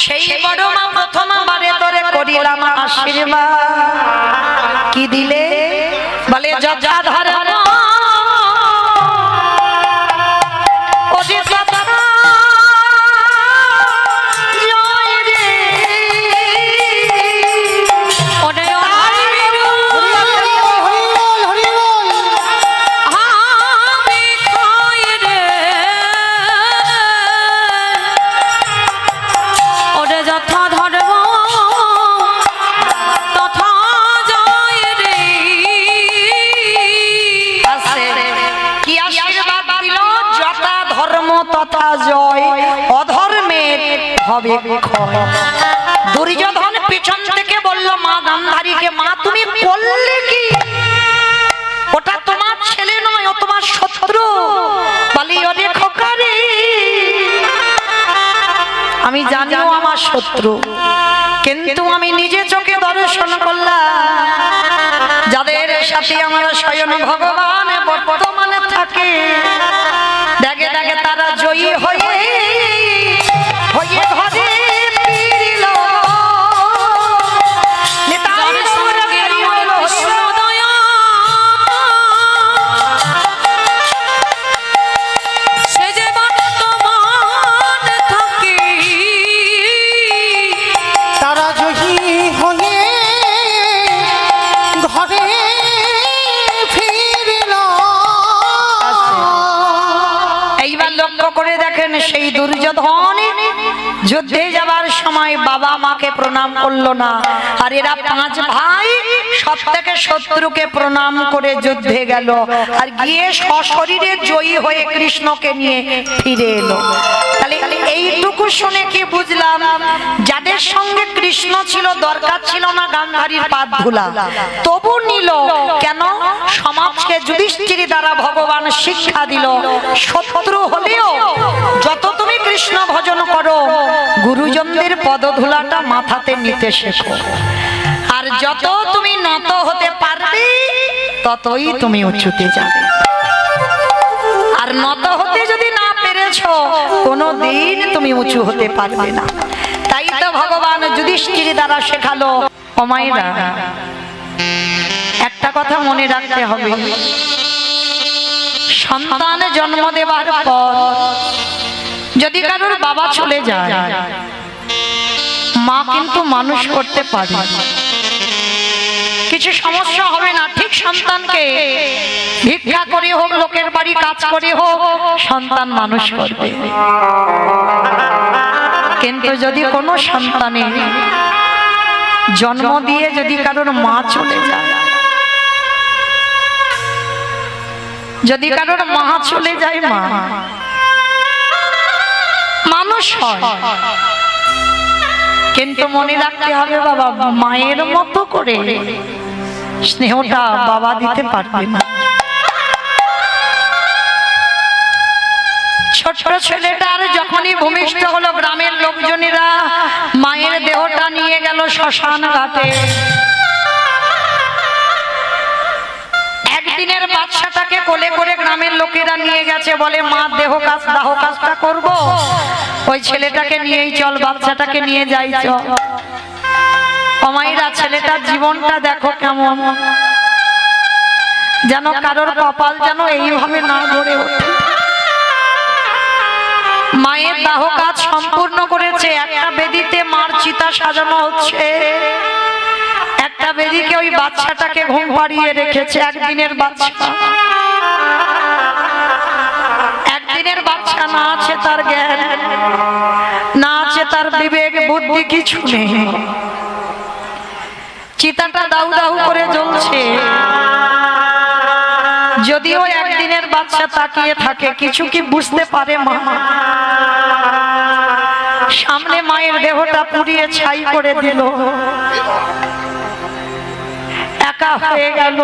সেই বড় মা প্রথমবারে তোরে করিলাম আশীর্বাদ। কি দিলে? বলে যথা ধর্ম কথা জয়, অধর্মের হবে ক্ষয়। দুর্যোধন পিছন থেকে বলল মা গান্ধারীকে, মা তুমি বললে কি? ওটা তোমার ছেলে নয়, ও তোমার শত্রু। বলি ওরে খোকারে, আমি জানিও আমার শত্রু, কিন্তু আমি নিজে চোখে দর্শন করলাম যাদের সাথে আমার স্বয়ং ভগবান বর্তমানে থাকে, দেখে দেখে তারা জয়ী হয়ে হয়ে ঘরে ফিরিল। নিতাই গৌর হরি বল। সে যে বর্তমান থাকে, তারা জয়ী হয়ে ঘরে ফিরিল। এইবার লক্ষ্য করে দেখেন, সেই দুর্যোধন যুদ্ধে যাবার সময় বাবা মাকে প্রণাম করলো না, আর এরা পাঁচ ভাই সব থেকে শত্রুকে প্রণাম করে যুদ্ধে গেল, আর গিয়ে সশরীরে জয়ী হয়ে কৃষ্ণকে নিয়ে ফিরে এলো। তাহলে এইটুকু শুনে কি বুঝলাম, যাদের সঙ্গে কৃষ্ণ ছিল দরকার ছিল না গান্ধারীর পাদ ধুলা, তবু নিল কেন? সমাজকে যুধিষ্ঠির দ্বারা ভগবান শিক্ষা দিল, শত্রু হলেও যত তুমি কৃষ্ণ ভজন করো, গুরুজনদের পদধূলাটা মাথাতে নিতে শেখো, আর যত তুমি নত হতে পারবে ততই তুমি উঁচুতে যাবে। আর নত হতে যদি না পেরেছো, কোনোদিন তুমি উঁচু হতে পারবে না। তাই তো ভগবান যুধিষ্ঠির দ্বারা শেখালো। ও মায়েরা, একটা কথা মনে রাখতে হবে, সন্তান জন্ম দেবার পর যদি কারোর বাবা চলে যায়, মা কিন্তু মানুষ করতে পারে, কিছু সমস্যা হবে না। ঠিক সন্তানকে ভিক্ষা করে হোক, লোকের বাড়ি কাজ করে হোক, সন্তান মানুষ করবে। কিন্তু যদি কোনো সন্তানে জন্ম দিয়ে যদি কারোর মা চলে যায়, যদি কারোর মা চলে যায়, মা মানুষ হয়, কিন্তু মনে রাখতে হবে বাবা মায়ের মতো করে স্নেহটা বাবা দিতে পারবে না। ছোট্ট ছেলেটার যখনই ভূমিষ্ঠ হলো, গ্রামের লোকজনেরা মায়ের দেহটা নিয়ে গেল শ্মশান ঘাটে। একদিনের বাচ্চাটাকে কোলে করে গ্রামের লোকেরা নিয়ে গেছে, বলে মা দাহ কাজটা করব, ওই ছেলেটাকে নিয়েই চল, বাচ্চাটাকে নিয়ে যাই চল। অমাইরা, ছেলেটার জীবনটা দেখো কেমন, যেন কারোর কপাল যেন এইভাবে না গড়ে ওঠে। মায়ের দাহ কাজ সম্পূর্ণ করেছে, একটা বেদিতে মার চিতা সাজানো হচ্ছে, একটা বেদিকে ওই বাচ্চাটাকে ঘুম পাড়িয়ে রেখেছে। একদিনের বাচ্চা, একদিনের বাচ্চা, না আছে তার জ্ঞান, না আছে তার বিবেক বুদ্ধি, কিছু নেই। চিতাটা দাউ দাউ করে জ্বলছে, যদিও একদিনের বাচ্চা তাকিয়ে থাকে, কিছু কি বুঝতে পারে মা? সামনে মায়ের দেহটা পুড়িয়ে ছাই করে দিল, একা হয়ে গেল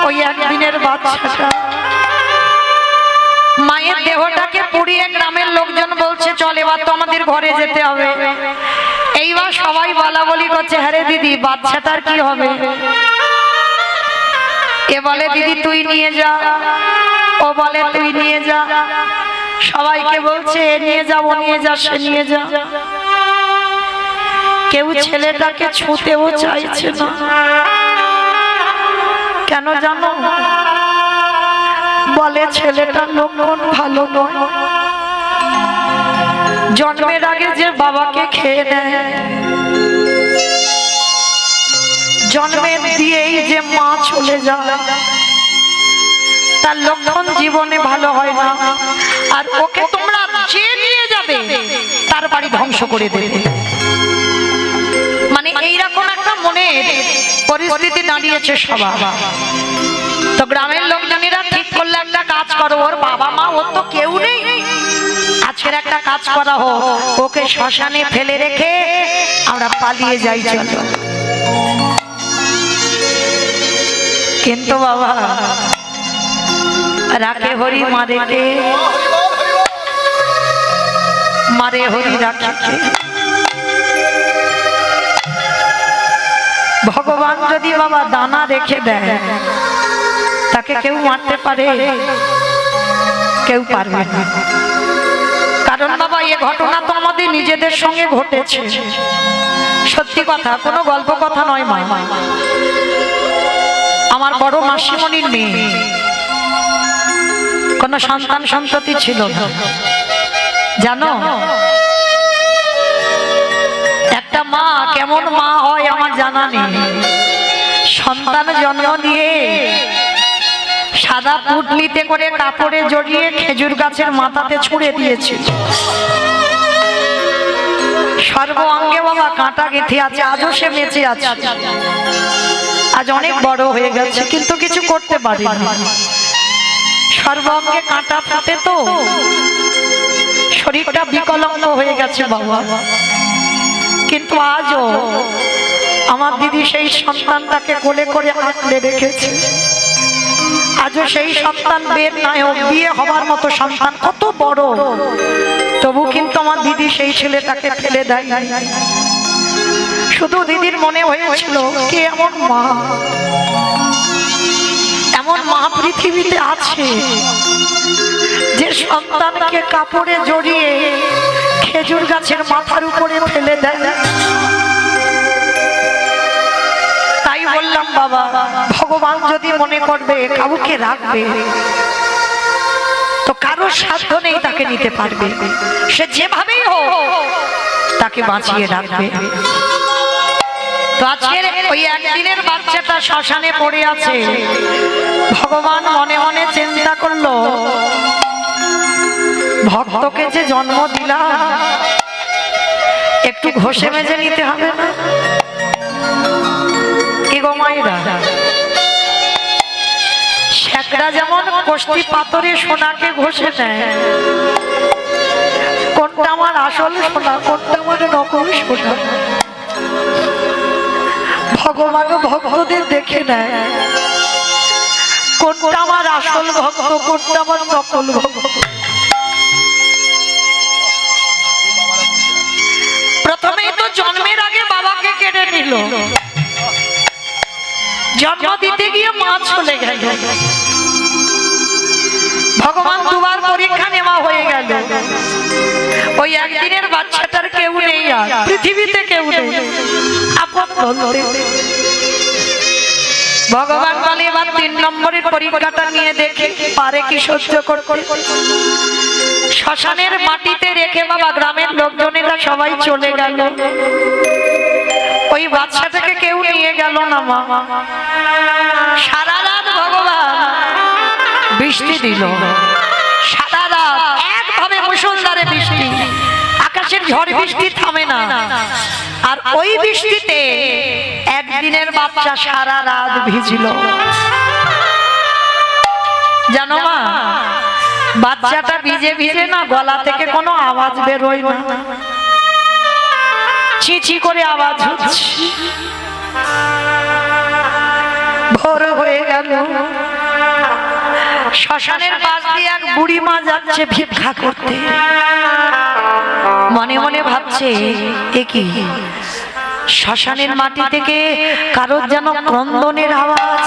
ওই একদিনের বাচ্চাটা। মায়ের দেহটাকে পুড়িয়ে গ্রামের লোকজন বলছে চল এবার তো আমাদের ঘরে যেতে হবে। এইবার সবাই বলা বলি করছে, হ্যাঁ রে দিদি বাচ্চাটার কি হবে? এ বলে দিদি তুই নিয়ে যা, ও বলে তুই নিয়ে যা, সবাইকে বলছে এ নিয়ে যা, ও নিয়ে যা, সে নিয়ে যা। কেউ ছেলেটাকে ছুঁতেও চাইছে না। কেন জানো? বলে ছেলেটা লক্ষণ ভালো নয়, জন্মের আগে যে বাবাকে খেয়ে নেয়, জন্মের দিয়েই যে মা চলে যায়, তার লক্ষণ জীবনে ভালো হয় না। আর ওকে তোমরা যে নিয়ে যাবে তার বাড়ি ধ্বংস করে দেবে। মানে এইরকম একটা মনের পরিস্থিতি দাঁড়িয়েছে সবার। তো গ্রামের লোকজনেরা ঠিক করলে একটা কাজ করো, ওর বাবা মা ওর তো কেউ নেই, আজকের একটা কাজ করা হোক, ওকে শ্মশানে ফেলে রেখে আমরা পালিয়ে যাই চলো। কিন্তু বাবা রাখে হরি মারে কে, মারে হরি রাখে কে? ভগবান যদি বাবা দানা রেখে দেয় তাকে কেউ মারতে পারে? কেউ পারবে না। কারণ বাবা এ ঘটনা তো আমাদের নিজেদের সঙ্গে ঘটেছে, সত্যি কথা, কোনো গল্প কথা নয় মা। আমার বড় মাসিমণির মেয়ে, কোনো সন্তান সন্ততি ছিল না, জানো? একটা মা কেমন মা হয় আমার জানা নেই, সন্তান জন্ম দিয়ে সাদা পুটলিতে করে কাপড়ে জড়িয়ে খেজুর গাছের মাথাতে ছুঁড়ে দিয়েছে। সর্ব অঙ্গে বাবা কাঁটা গেঁথে আছে, আজও সে বেঁচে আছে, আজ অনেক বড় হয়ে গেছে, কিন্তু কিছু করতে পারি না। সর্ব অঙ্গে কাঁটা ফাটে তো শরীরটা বিকলাঙ্গ হয়ে গেছে বাবা, কিন্তু আজও আমার দিদি সেই সন্তানটাকে কোলে করে আঁকড়ে রেখেছে। আজও সেই সন্তান বের নায়ক, বিয়ে হবার মতো সন্তান, কত বড়, তবু কিন্তু আমার দিদি সেই ছেলেটাকে ফেলে দেয়। শুধু দিদির মনে হয়েছিল কে এমন মা, এমন মা পৃথিবীতে আছে যে সন্তানকে কাপড়ে জড়িয়ে খেজুর গাছের মাথার উপরে ফেলে দেয়। তাই বললাম বাবা, ভগবান যদি মনে করবে কাউকে রাখবে তো কারোর সাধ্য নেই তাকে নিতে পারবে, সে যেভাবেই হোক তাকে বাঁচিয়ে রাখবে। তো আজকের ওই একদিনের বাচ্চাটা শ্মশানে পড়ে আছে, ভগবান মনে মনে চিন্তা করলো ভক্তকে যে জন্ম দিলাম একটু ঘষে মেজে নিতে হবে না? কি গো মায়েরা, শেখরা যেমন কষ্টি পাথরে সোনাকে ঘষে নেয়, কোনটা আমার আসল সোনা, কোনটা আমার নকল সোনা, ভগবান ভক্তদের দেখে নেয় কোনটা আমার আসল ভক্ত, কোনটা আমার নকল ভক্ত। প্রথমেই তো জন্মের আগে বাবাকে কেড়ে নিল, জন্ম দিতে গিয়ে মা চলে গেল, ভগবান দুবার পরীক্ষা নেওয়া হয়ে গেল, ওই একদিনের বাচ্চাটার কেউ নেই, আর পৃথিবীতে কেউ নেই আপন বলতে। ভগবান বলে এবার 3 নম্বরের পরীক্ষাটা নিয়ে দেখে পারে কি সহ্য করতে। শ্মশানের মাটিতে রেখে বাবা গ্রামের লোকজনেরা সবাই চলে গেল, ওই বাচ্চাটাকে কেউ নিয়ে গেল না মা। সারা রাত ভগবান বৃষ্টি দিল, সারা রাত একভাবে মুষলধারে বৃষ্টি, আকাশের ঝড় বৃষ্টি থামে না। আর ওই বৃষ্টিতে একদিনের বাচ্চা সারা রাত ভিজল। জানো মা, বাচ্চাটা ভিজে ভিজে না গলা থেকে কোনো আওয়াজ বেরোয় না, চিচি করে আওয়াজ হচ্ছে। ভোর হয়ে গেল, শ্মশানের পাশ দিয়ে এক বুড়ি মা যাচ্ছে ভিক্ষা করতে, মনে মনে ভাবছে এ কি, শ্মশানের মাটি থেকে কারোর যেন ক্রন্দনের আওয়াজ।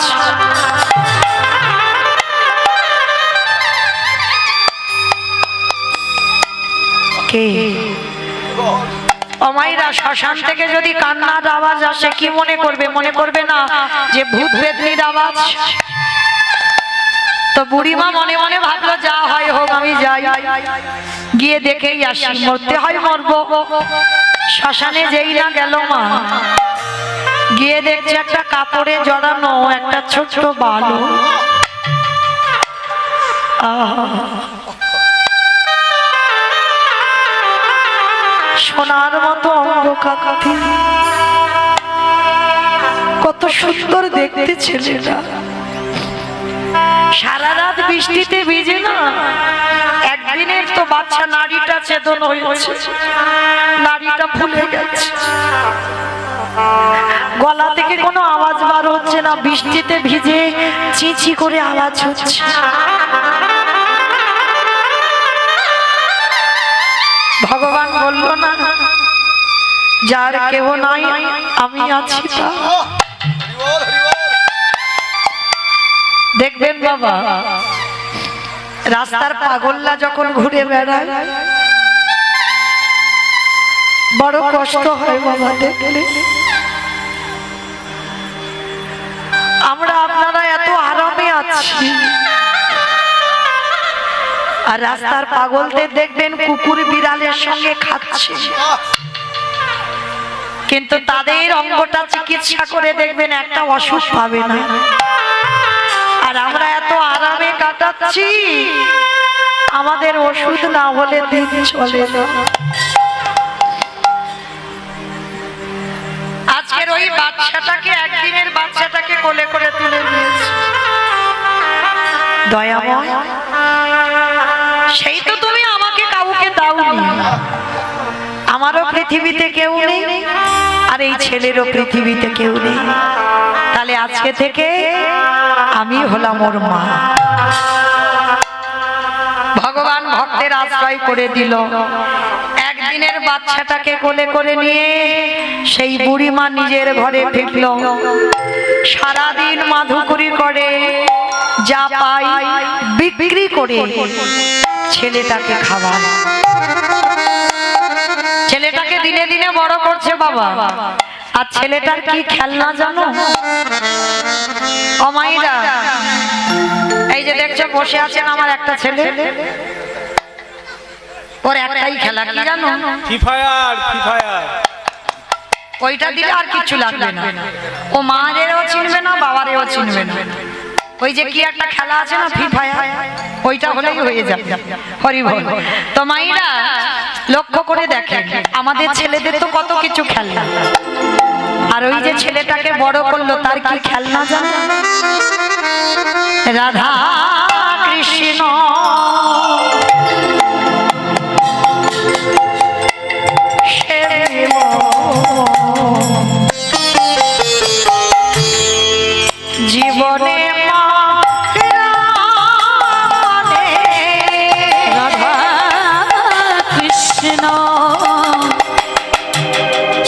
কে? অমাইরা, শ্মশান থেকে যদি কান্নার আওয়াজ আসে কি মনে করবে? মনে করবে না যে ভূত বেদনির আওয়াজ? তো বুড়িমা মনে মনে ভাবলো যা হয় হোক, আমি যাই, গিয়ে দেখেই আসি, মরতে হয় মরবো। শ্মশানে যেই না গেল মা, গিয়ে দেখছে একটা কাপড়ে জড়ানো একটা ছোট্ট বালক। সোনার মতো অঙ্গকান্তি, কত সুন্দর দেখতে ছেলেটা। সারা রাত বৃষ্টিতে ভিজে না, একদিনের তো বাচ্চা নাড়িটা চেতন হয়েছে, নাড়িটা ফুলে গেছে, গলা থেকে কোনো আওয়াজ বার হচ্ছে না, বৃষ্টিতে ভিজে চিচি করে আওয়াজ হচ্ছে। ভগবান বলল না, যার কেউ নাই আমি আছি তা। দেখবেন বাবা, রাস্তার পাগলরা যখন ঘুরে বেড়ায় বড় কষ্ট হয় বাবা দেখলে। আমরা আপনারা এত আরামে আছি, আর রাস্তার পাগলদের দেখবেন কুকুর বিড়ালের সঙ্গে খাচ্ছে, কিন্তু তাদের অঙ্গটা চিকিৎসা করে দেখবেন একটা অসুখ পাবে না। আর আমরা এত আরামে কাটাচ্ছি, আমাদের ওষুধ না হলে দিন চলে না। আজকের ওই বাচ্চাটাকে, একদিনের বাচ্চাটাকে কোলে করে তুলে নিয়েছে দয়াময়, সেই তো তুমি আমাকে কাউকে দাওনি, আমারও পৃথিবীতে কেউ নেই, আর এই ছেলেরও পৃথিবীতে কেউ নেই, তাহলে আজকে থেকে আমি হলাম ওর মা। ভগবান ভক্তের আশ্রয় করে দিল, একদিনের বাচ্চাটাকে কোলে করে নিয়ে সেই বুড়িমা নিজের ঘরে ফিরল। সারাদিন মাধুকরি করে, যা পাই বিক্রি করে ছেলেটাকে খাওয়ায়, ছেলেটাকে দিনে দিনে বড় করছে বাবা। আর ছেলেটার কি খেলনা জানো অমাইরা? এই যে দেখছো বসে আছেন আমার একটা ছেলে, ওর একটাই খেলা, কি জানো? Free fire. ফ্রি ফায়ার ওইটা দিলে আর কিছু লাগবে না, ও মায়েরও চিনবে না, বাবারেও চিনবে না। ওই যে কি একটা খেলা আছে না, ফ্রি ফায়ার, ওইটা হলেই হয়ে যাবে। হরি বল। তো মাইরা লক্ষ্য করে দেখেন, আমাদের ছেলেদের তো কত কিছু খেলনা, আর ওই যে ছেলেটাকে বড় করলো তার কি খেলনা জানো? রাধা কৃষ্ণ জীবনে রাধা কৃষ্ণ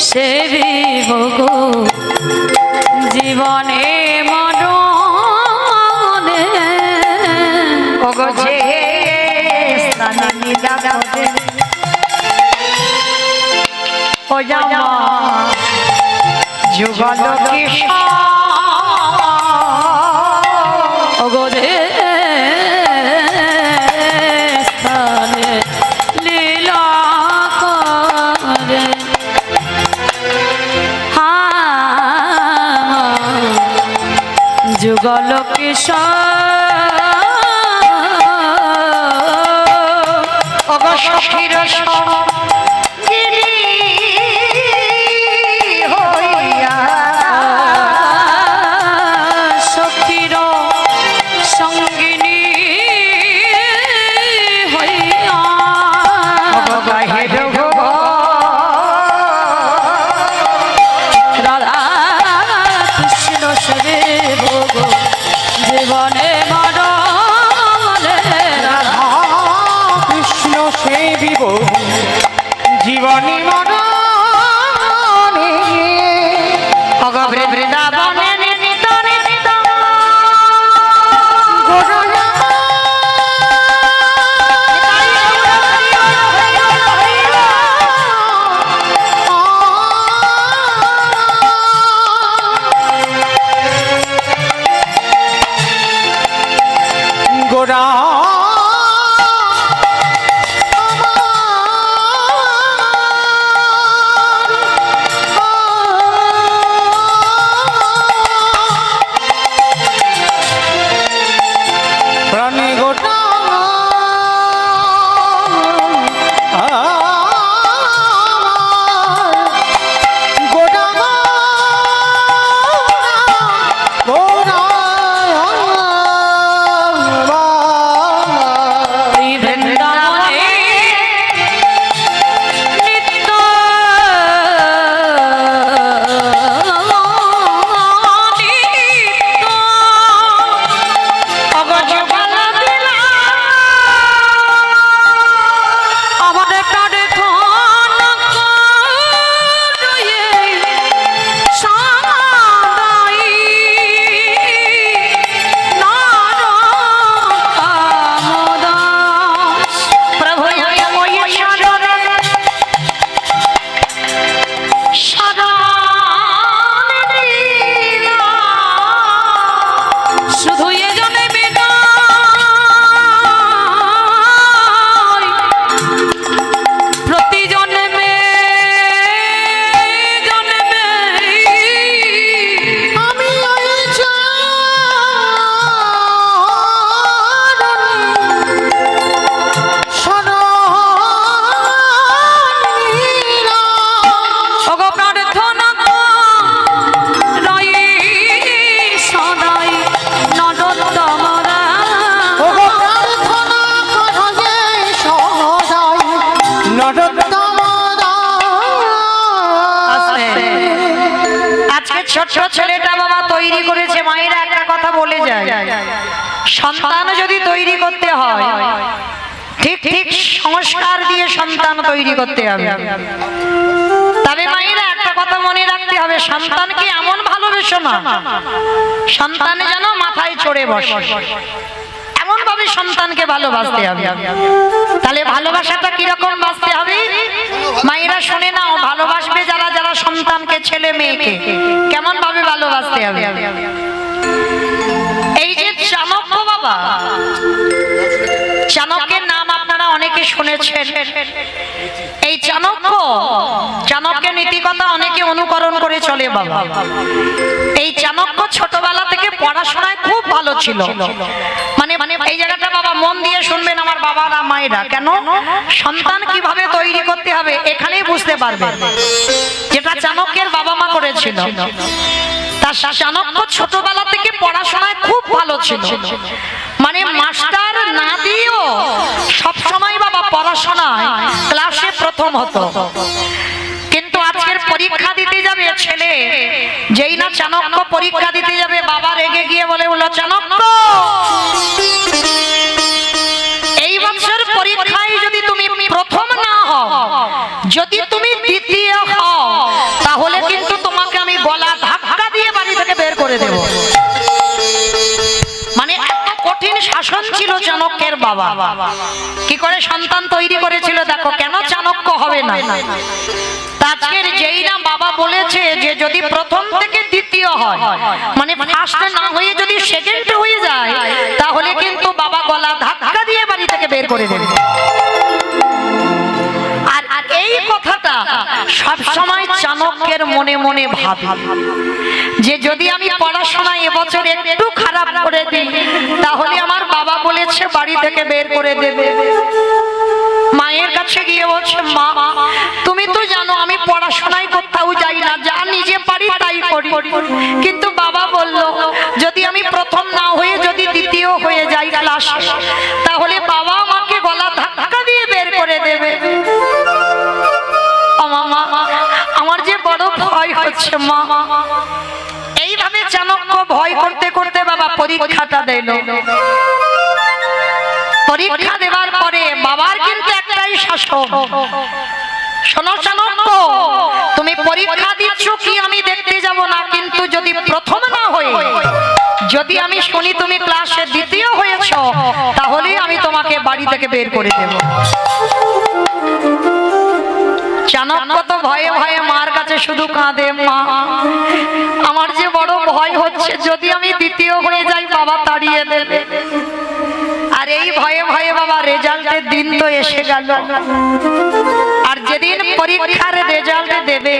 সেবিব গো জীবনে মরণে, ওগো যে স্থানে নিলামে ও জামা যুগল কৃষ্ণ ওগো যে স্থানে লীলা করে যুগল কিশোর ওগো সখীর সঙ্গিনী হইয়া, সখীর সঙ্গিনী হইয়া ওগো গাহের গো রাধা কৃষ্ণ সেবে ভোগ জীবনে মরণে, রাধা কৃষ্ণ সেবিব জীবনী মরণে। ওগো বৃন্দাবনে নিত নিত গোরা প্রাণী গোটা গোটা গোরা সন্তান যদি তৈরি করতে হয় ঠিক ঠিক সংস্কার দিয়ে সন্তান তৈরি করতে হবে। তবে মায়েরা একটা কথা মনে রাখতে হবে, সন্তানকে এমন ভালোবেসো না সন্তান যেন মাথায় চড়ে বসে, এমন ভাবে সন্তানকে ভালোবাসতে হবে। তাহলে ভালোবাসাটা কিরকম বাসতে হবে মায়েরা শুনে নাও, ভালোবাসবে যারা যারা সন্তানকে, ছেলে মেয়েকে কেমন ভাবে ভালোবাসতে হবে। এই যে চাণক্য বাবা, চাণক্যের নাম আপনারা অনেকে শুনেছেন। এই চাণক্যের নীতিকথা অনেকে অনুকরণ করে চলে বাবা। এই চাণক্য ছোটবেলা থেকে পড়াশোনায় খুব ভালো ছিল। মানে এই জায়গাটা বাবা মন দিয়ে শুনবেন আমার বাবারা মায়েরা, কেন সন্তান কিভাবে তৈরি করতে হবে এখানেই বুঝতে পারবেন, যেটা চাণক্যের বাবা মা করেছিল। চাণক্য ছোটবেলা থেকে পড়াশোনায় খুব ভালো ছিল, মানে মাস্টার না দিয়েও সবসময় বাবা পড়াশোনায় ক্লাসে প্রথম হতো। কিন্তু আজকের পরীক্ষা দিতে যাবে ছেলে, যেই না চাণক্য পরীক্ষা দিতে যাবে বাবা রেগে গিয়ে বলে উঠল, চাণক্য এই বছর পরীক্ষায় যদি তুমি প্রথম না হও, যদি তুমি দ্বিতীয় হও, তাহলে কিন্তু তোমাকে আমি গলা ধাক্কা দিয়ে বাড়ি থেকে বের করে দেব। মানে এত কঠিন শাসন ছিল চাণক্যের বাবা। কি করে সন্তান তৈরি করেছিল দেখো, কেন চাণক্য হবে না। আজকের যেই না বাবা বলেছে যে যদি প্রথম থেকে দ্বিতীয় হয়, মানে ফার্স্ট না হয়ে যদি সেকেন্ড হয়ে যায়, তাহলে কিন্তু বাবা গলা ধাক্কা দিয়ে বাড়ি থেকে বের করে দেবে। আর এই কথাটা সব সময় চাণক্যের মনে মনে ভাবে যে যদি আমি পড়াশোনা এবছর একটু খারাপ করে দিই, তাহলে আমার বাবা বলেছে বাড়ি থেকে বের করে দেবে। মায়ের কাছে গিয়ে বলছে, মা তুমি তো জানো আমি পড়াশোনায় কোথাও যাই না, যা নিজে পারি তাই করি, কিন্তু বাবা বলল যদি আমি প্রথম না হয়ে যদি দ্বিতীয় হয়ে যাই ক্লাসে, তাহলে বাবা আমাকে গলা ধাক্কা দিয়ে বের করে দেবে। আমার যে বড় ভয় হচ্ছে মা। এইভাবে চাণক্য ভয় করতে করতে বাবা পরীক্ষাটা দিল। পরীক্ষা দেওয়ার পরে বাবার কিন্তু একটাই শাসন, শোনো চাণক্য তুমি পরীক্ষা দিচ্ছ কি আমি দেখতে যাব না, কিন্তু যদি প্রথম না হয়ে যদি আমি শুনি তুমি ক্লাসে দ্বিতীয় হয়েছ, তাহলে আমি তোমাকে বাড়ি থেকে বের করে দেব। চাণক্য তো ভয়ে ভয়ে মার কাছে শুধু কাঁদে, মা আমার যে বড় ভয় হচ্ছে যদি আমি দ্বিতীয় হয়ে যাই বাবা তাড়িয়ে দেবে। আর এই ভয়ে ভয়ে বাবা রেজাল্টের দিন তো এসে গেল। আর যেদিন পরীক্ষার রেজাল্ট দেবে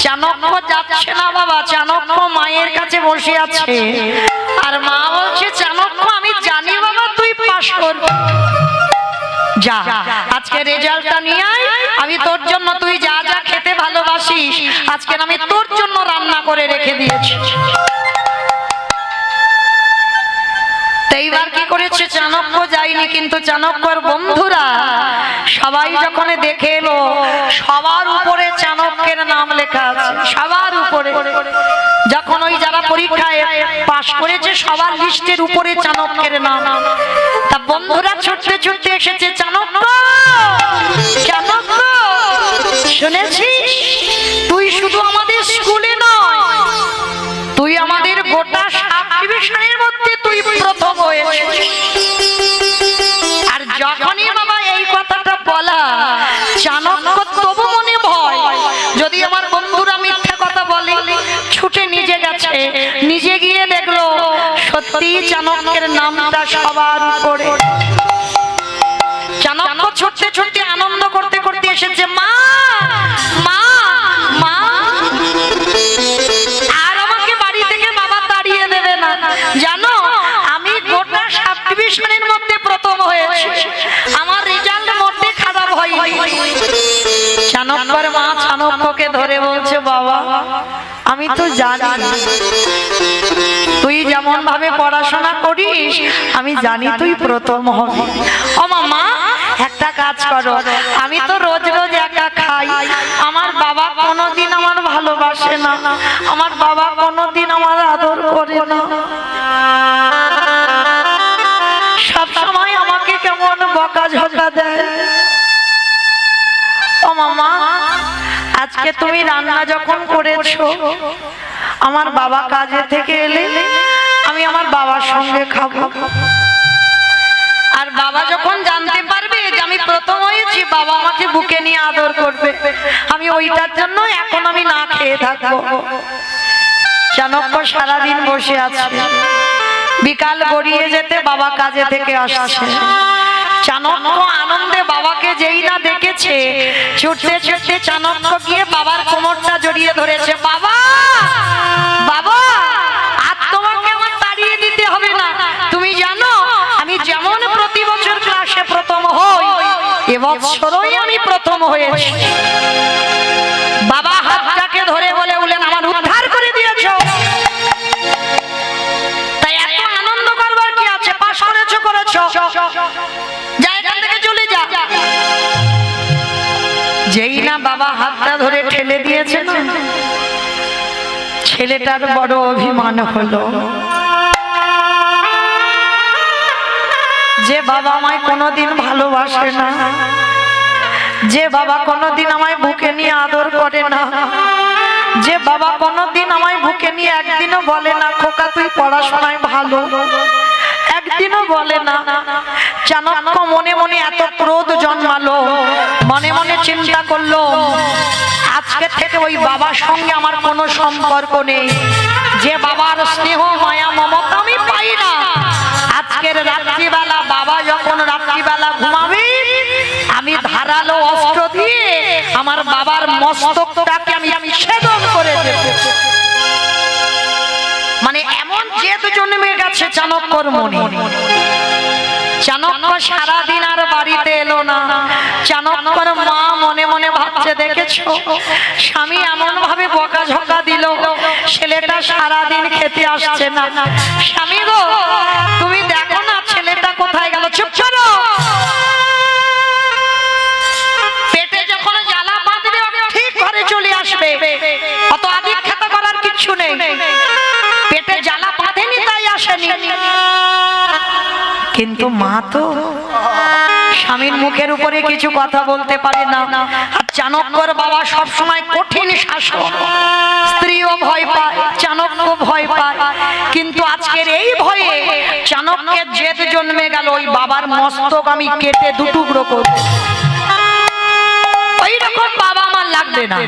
চাণক্য যাচ্ছে না বাবা, চাণক্য মায়ের কাছে বসে আছে। আর মা বলছে, চাণক্য আমি জানি বাবা তুই পাস করবি, যা আজকে রেজাল্টটা নিয়ে আয়, আমি তোর জন্য তুই যা যা খেতে ভালোবাসিস আজকে আমি তোর জন্য রান্না করে রেখে দিয়েছি। এইবার কি করেছে চাণক্য যায়নি, কিন্তু চাণক্যর বন্ধুরা সবাই যখন দেখে এলো সবার উপরে চাণক্যের নাম লেখা আছে, সবার উপরে। যখন ওই যারা পরীক্ষায় পাশ করেছে সবার লিস্টের উপরে চাণক্যের নাম, তা বন্ধুরা ছুটতে ছুটতে এসেছে, চাণক্য চাণক্য শুনেছিস তুই শুধু আমাদের স্কুলে নয়, তুই আমাদের গোটা সাব ডিভিশনের মধ্যে তুই প্রথম হয়েছিস। আর যখনই বাবা এই কথাটা বলা, চাণক্য তবু মনে ভয় যদি আমার বন্ধুরা মিথ্যা কথা বলে, ছুটে নিজে গেছে, নিজে গিয়ে দেখলো সত্যি চাণক্যের নামটা সবার উপরে। চাণক্য ছুটতে ছুটতে আনন্দ করতে করতে এসেছে, মা মা মা আর আমাকে বাড়ি থেকে বাবা তাড়িয়ে দেবে না, জানো আমি গোটা সাব ডিভিশনের মধ্যে প্রথম হয়েছি, আমার রেজাল্ট মোটে খারাপ হয়নি। চাণক্যর মা চাণক্যকে ধরে বলছে, বাবা আমি তো জানি তুই যেমন ভাবে পড়াশোনা করিস আমি জানি তুই প্রথম হবি। ও মা একটা কাজ করো, আমি তো রোজ রোজ একা খাই, আমার বাবা কোনোদিন আমার ভালোবাসে না, আমার বাবা কোনোদিন আমার আদর করে না, বকাঝকা দেয়। ও মামা, আজকে তুমি রান্না যখন করেছো, আমার বাবা কাজে থেকে এলে আমি আমার বাবার সঙ্গে খাবো। আর বাবা যখন জানতে পারবে যে আমি প্রথম হয়েছি, বাবা আমাকে বুকে নিয়ে আদর করবে, আমি ওইটার জন্য এখন আমি না খেয়ে থাকবো। চাণক্য সারাদিন বসে আছে। বিকাল গড়িয়ে যেতে বাবা কাজে থেকে আসছে। চাণক্য আনন্দে বাবাকে যেই না দেখেছে, ছুটতে ছুটতে চাণক্য গিয়ে বাবার কোমরটা জড়িয়ে ধরেছে। বাবা, বাবা, আর তোমাকে আমার তাড়িয়ে দিতে হবে না। তুমি জানো আমি যেমন প্রতি বছর ক্লাসে প্রথম হই, এবছরই আমি প্রথম হয়েছি। বাবা হাতটাকে ধরে বলে বলেন, আমার উদ্ধার করে দিয়েছো, তাই এত আনন্দ করবার কি আছে? পাশ করেছো করেছো, যা এখান থেকে চলে যা। যেই না বাবা হাতটা ধরে ঠেলে দিয়েছে না, ছেলেটার বড় অভিমান হলো যে বাবা আমায় কোনোদিন ভালোবাসে না, যে বাবা কোনোদিন আমায় বুকে নিয়ে আদর করে না, যে বাবা কোনোদিন আমায় বুকে নিয়ে একদিনও বলে না খোকা তুই পড়াশোনায় ভালো, একদিনও বলে না। চাণক্য মনে মনে এত ক্রোধ জন্মালো, মনে মনে চিন্তা করলো আজকে থেকে ওই বাবার সঙ্গে আমার কোনো সম্পর্ক নেই। যে বাবার স্নেহ মায়া মমতা আমি পাই না, আজকের রাত্রিবেলা বাবা যখন রাত্রিবেলা ঘুমাবে, আমি ধারালো অস্ত্র দিয়ে আমার বাবার মস্তকটাকে আমি ছেদন করে দেব। মানে এমন জেদ জন্মে গেছে চাণক্যর মনে। চাণক্য সারাদিন আর বাড়িতে এলো না। চাণক্যর মা মনে মনে ভাবছে, দেখেছো স্বামী এমন ভাবে বকাঝকা দিল, ছেলেটা সারাদিন খেতে আসছে না। স্বামী গো, তুমি দেখো না ছেলেটা কোথায় গেল। চুপ করো। পেটে যখন জ্বালা বাঁধবে ঠিক ঘরে চলে আসবে, অত আদিক্ষেত করার কিচ্ছু নেই। পেটে জ্বালা বাঁধেনি তাই আসেনি। কিন্তু মা তো স্বামীর মুখের উপরে কিছু কথা বলতে পারে না। আর চাণক্যর বাবা সব সময় কঠিন শাসক, স্ত্রীও ভয় পায়, চাণক্য ভয় পায়। কিন্তু আজকের এই ভয়ে চাণক্যের জেদ জন্মে গেল, ওই বাবার মস্তক আমি কেটে দুটুকরো করব। ওই রকম বাবা আমার লাগবে না।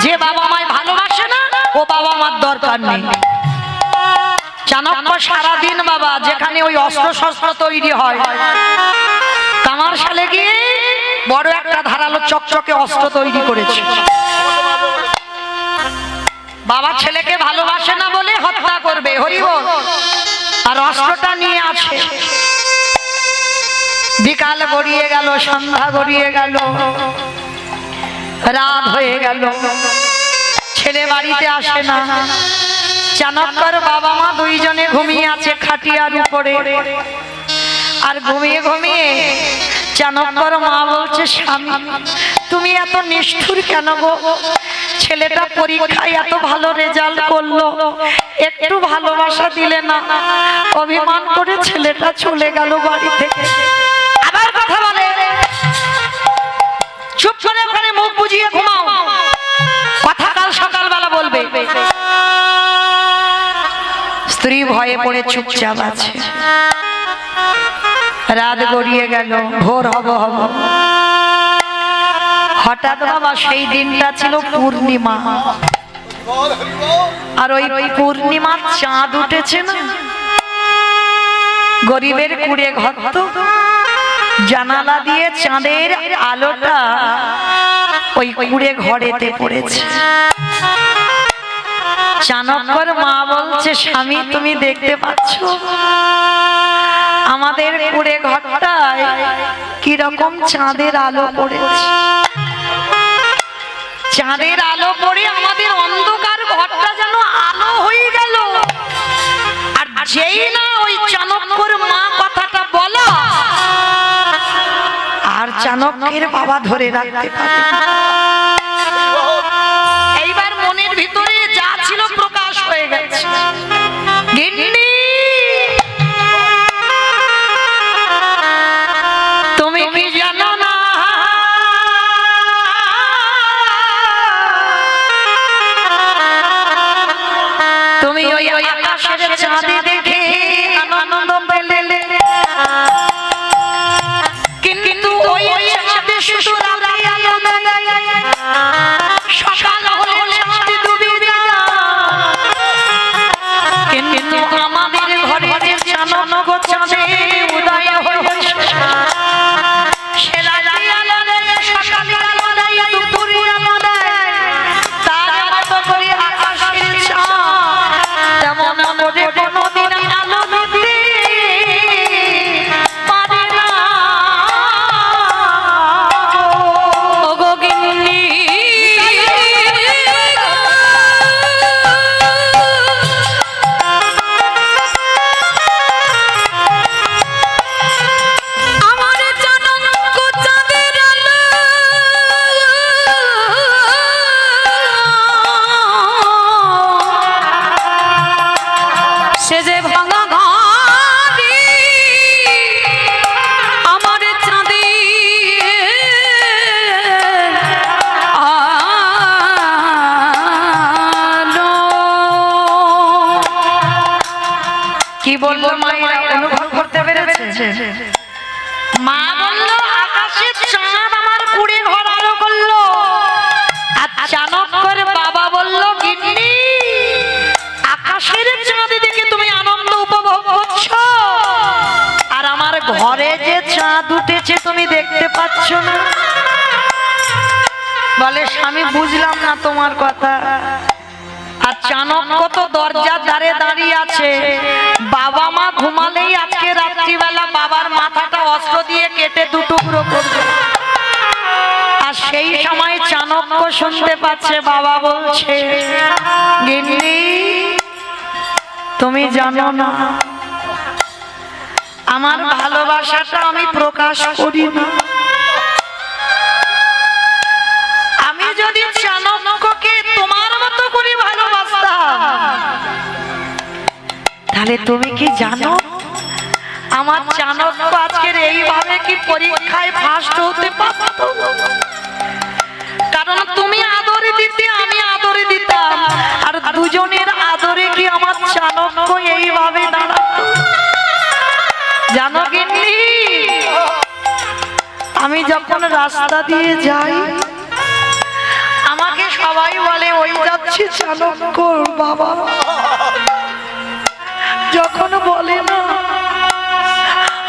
যে বাবা আমায় ভালোবাসে না, ও বাবা আমার দরকার নেই। চাণক্য সারাদিন বাবা যেখানে ওই অস্ত্র শস্ত্র তৈরি হয়, কামারশালে গিয়ে বড় একটা ধারালো চকচকে অস্ত্র তৈরি করেছে। বাবা ছেলেকে ভালোবাসে না বলে হত্যা করবে, হরিবল, আর অস্ত্রটা নিয়ে আছে। বিকাল গড়িয়ে গেল, সন্ধ্যা গড়িয়ে গেল, রাত হয়ে গেল, ছেলে বাড়িতে আসে না। চাণক্যর বাবা মা দুইজনে ঘুমিয়ে আছে খাটিয়ার উপরে। আর ঘুমিয়ে ঘুমিয়ে চাণক্যর মা বলছে, স্বামী তুমি এত নিষ্ঠুর কেন গো? ছেলেটা পরীক্ষায় এত ভালো রেজাল্ট করলো, একটু ভালোবাসা দিলে না, অভিমান করে ছেলেটা চলে গেল বাড়ি থেকে। আবার কথা বলে, চুপ করে ওখানে মুখ বুজিয়ে ঘুমাও, কথা কাল সকালবেলা বলবে। স্ত্রী ভয়ে পড়ে চুপচাপ আছে। রাত গড়িয়ে গেল, ভোর হব হব। হঠাৎ বাবা সেই দিনটা ছিল পূর্ণিমা, আর ওই পূর্ণিমার চাঁদ উঠেছে না। গরিবের কুড়ে ঘর তো, জানালা দিয়ে চাঁদের আলোটা ওই কুড়ে ঘরেতে পড়েছে। চাণক্যর মা বলছে, স্বামী তুমি দেখতে পাচ্ছ আমাদের কুড়ে ঘরটায় কিরকম চাঁদের আলো পড়েছে। চাঁদের আলো পড়ে আমাদের অন্ধকার ঘরটা যেন আলো হয়ে গেল। আর যেই না ওই চাণক্যর মা কথাটা বলা, আর চাণক্যের বাবা ধরে রাখতে পারে। এইবার মনের ভিতরে যা ছিল প্রকাশ হয়ে গেছে। গিন্নি তুমি চানক চাঁদে উদয় হয়েছে সে রাত্রি আলো দেয় সকালে আলো দেয় দুপুরে আলো দেয় তার মতো করে আকাশের চাঁদ তেমন করে কোনোদিন আলো দিতে পারে না ওগো গিন্নি আমার চানক চাঁদের আলো সে যে ভাঙা ঘাড়ি আমার চাঁদি আলো কি বলবো মায়েরা অনুভব করতে পেরেছে মা বললো আকাশের চাঁদ আমার কুড়ে ঘর আলো করলো আর চানক করে বাবা বললো গিন্নি আকাশের চাঁদ দেখে তুমি আনন্দ উপভোগ করছো আর আমার ঘরে যে চাঁদ উঠেছে তুমি দেখতে পাচ্ছ না বলে স্বামী বুঝলাম না তোমার কথা আর চাণক্য তো দরজার ধারে দাঁড়িয়ে আছে বাবা মা ঘুমালেই আজকে রাত্রিবেলা বাবার মাথাটা অস্ত্র দিয়ে কেটে দুটুকরো করবে আর সেই সময় চাণক্য শুনতে পাচ্ছে বাবা বলছে গিন্নি তুমি জানো না আমার ভালোবাসাটা আমি প্রকাশ করি না আমি যদি চাণক্যকে তোমার মতো করে ভালোবাসতাম তাহলে তুমি কি জানো আমার চাণক্য আজকের এইভাবে কি পরীক্ষায় ফার্স্ট হতে পারতো কারণ তুমি আদরে দিতে আমি আদরে দিতাম আর দুজনের আদরে কি আমার চাণক্য এইভাবে দাঁড়াতো জানো গিন্নি আমি যখন রাস্তা দিয়ে যাই আমাকে সবাই বলে ওই যাচ্ছি চাণক্য বাবা যখন বলে না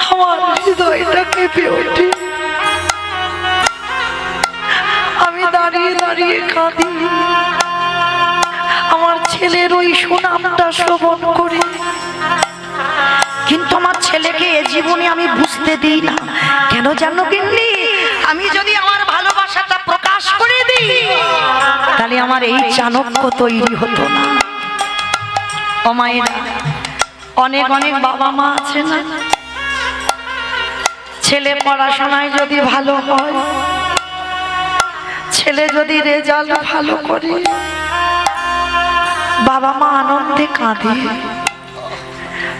আমার হৃদয়টা কেঁপে ওঠে আমি দাঁড়িয়ে দাঁড়িয়ে কাঁদি আমার ছেলের ওই সুনামটা শ্রবণ করি কিন্তু আমার ছেলেকে এ জীবনে আমি বুঝতে দিই না কেন জানো গিন্নি আমি যদি আমার ভালোবাসাটা প্রকাশ করে দিই তাহলে আমার এই চাণক্য তৈরি হতো না ও মায়েরা অনেক অনেক বাবা মা আছে না ছেলে পড়াশোনায় যদি ভালো হয় ছেলে যদি রেজাল্ট ভালো করে বাবা মা আনন্দে কাঁদে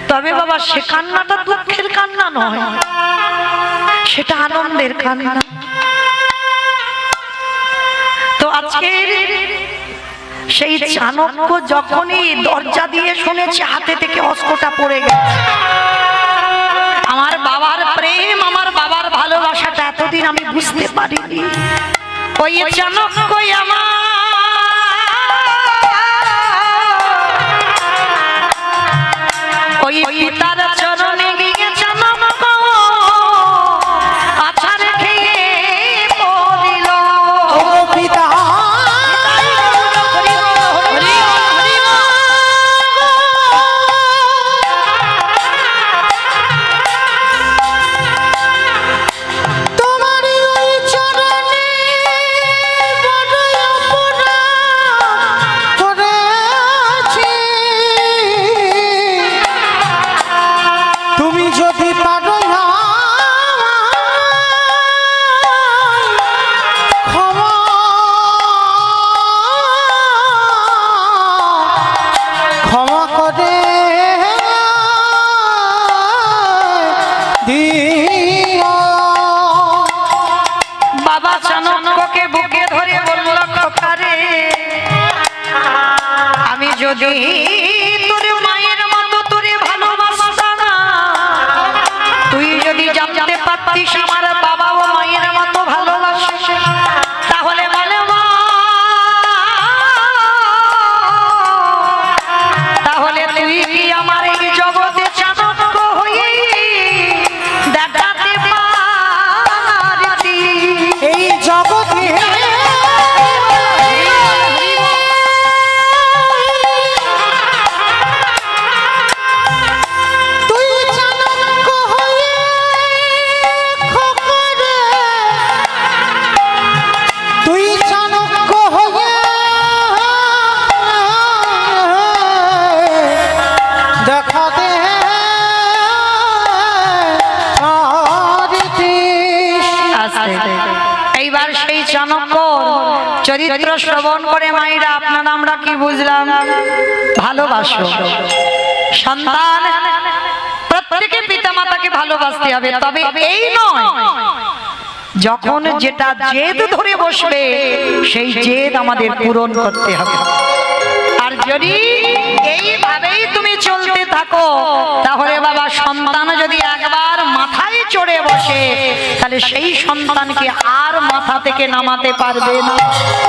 তবে বাবা সে কান্নাটা দুঃখের কান্না নয় সেটা আনন্দের কান্না তো আজকে সেই চাণক্য যখনই দরজা দিয়ে শুনেছে হাতে থেকে অস্ত্রটা পড়ে গেছে আমার বাবার প্রেম আমার বাবার ভালোবাসাটা এতদিন আমি বুঝতে পারিনি ওই চাণক্য আমার ওই পিতার চরণে গিয়ে চাণক্য আছাড় খেয়ে পড়িল ও পিতা তোমারই ওই চরণে বড় অপরাধ করেছি। তুমি যদি পারো না ক্ষমা ক্ষমা করে দিও। বাবা চাণক্যকে বুকে ধরে বলল খোকারে আমি যদি তোর মায়ের মতো তোরে ভালোবাসতাম না তুই যদি জানতে পারতিস আমার বাবা ও মায়ের মতো ভালোবাসে তাহলে বলে মা তাহলে তুই কি আমার এই জগতে চাণক্য চাণক্যর চরিত্র শ্রবণ করে মায়েরা আপনারা আমরা কি বুঝলাম? ভালোবাসো সন্তান, প্রত্যেকে পিতা মাতাকে ভালোবাসতে হবে, তবে এই নয় যখন যেটা জেদ ধরে বসবে সেই জেদ আমাদের পূরণ করতে হবে। আর যদি এইভাবেই তুমি চলতে থাকো তাহলে বাবা সন্তান যদি একবার মাথায় চড়ে বসে তাহলে সেই সন্তানকে আর মাথা থেকে নামাতে পারবে না।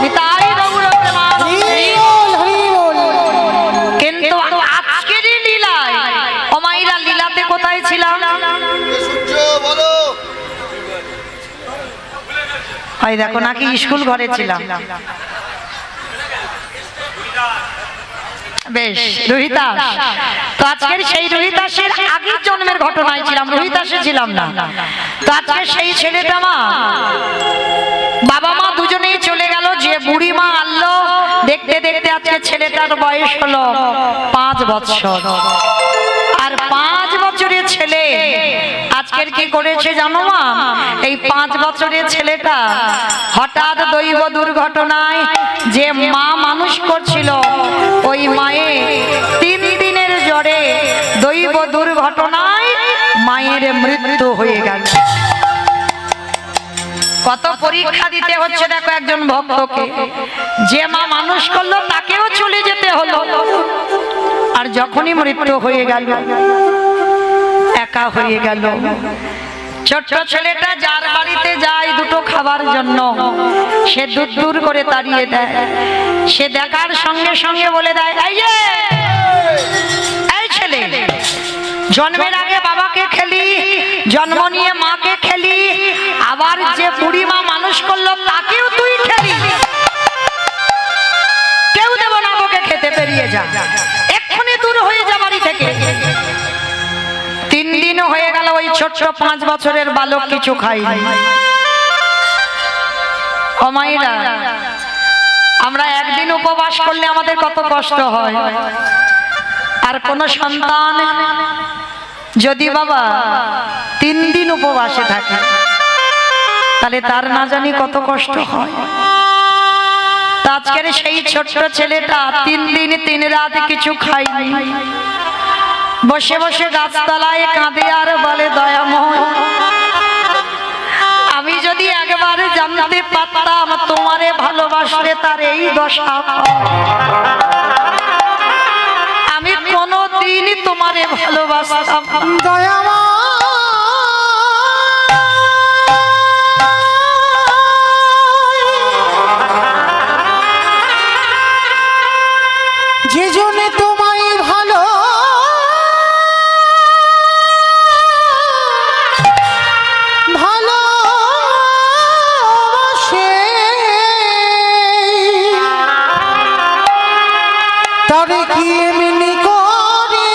নিতাই গৌর প্রেমানন্দে। হরি বল, হরি বল। কিন্তু আজকের লীলায় ও মায়েরা, লীলাতে কোথায় ছিলাম? ওই দেখো নাকি স্কুল ঘরে ছিলাম। বেশ, রোহিতাস। তো আজকের সেই রোহিতাসের আগের জন্মের ঘটনায় ছিলাম, রোহিতাসে ছিলাম না। তো আজকে সেই ছেলেটা মা বাবা মা দুজনেই চলে গেল, যে বুড়ি মা আনলো দেখতে দেখতে আজকে ছেলেটার বয়স হলো 5 বছর। আর 5 বছরের ছেলে আজকের কি করেছে জানো মা? এই 5 বছরের ছেলেটা হঠাৎ দৈব দুর্ঘটনায় যে মা মানুষ করছিল ওই মায়ে 3 দিনের জ্বরে দৈব দুর্ঘটনায় মায়ের মৃত্যু হয়ে গেল। কত পরীক্ষা দিতে হচ্ছে দেখো একজন ভক্তকে। যে মা মানুষ করলো তাকেও চলে যেতে হলো, আর যখনই মৃত্যু হয়ে গেল একা হয়ে গেল। ছোট্ট ছেলেটা যার বাড়িতে যায় দুটো খাবার জন্য, সে দূর দূর করে তাড়িয়ে দেয়। সে দেখার সঙ্গে সঙ্গে বলে দেয়, এই ছেলে, জন্মের আগে বাবাকে খেলি, জন্ম নিয়ে মাকে খেলি, আবার যে বুড়ি মা মানুষ করলো তাকেও তুই খেলি। কেউ দেব না তোকে খেতে, পেরিয়ে যা, এক্ষুনি দূর হয়ে যা বাড়ি থেকে। 3 দিন হয়ে গেল, ওই ছোট্ট 5 বছরের বালক কিছু খায়নি। ও মায়েরা, আমরা একদিন উপবাস করলে আমাদের কত কষ্ট হয়, আর কোন সন্তান যদি বাবা 3 দিন উপবাসে থাকে তাহলে তার না জানি কত কষ্ট হয়। আজকের সেই ছোট্ট ছেলেটা 3 দিন 3 রাত কিছু খায়নি, বসে বসে গাছতলায় কাঁদে আর বলে, দয়াময়, আমি যদি একবার জানতে পারতাম তোমারে ভালোবাসলে তার এই দশা, আমি কোনদিন তোমারে ভালোবাসতাম। দয়াময়, যে জন্যে তোমায় ভালো ভালোবাসে, তারে কি এমনি করে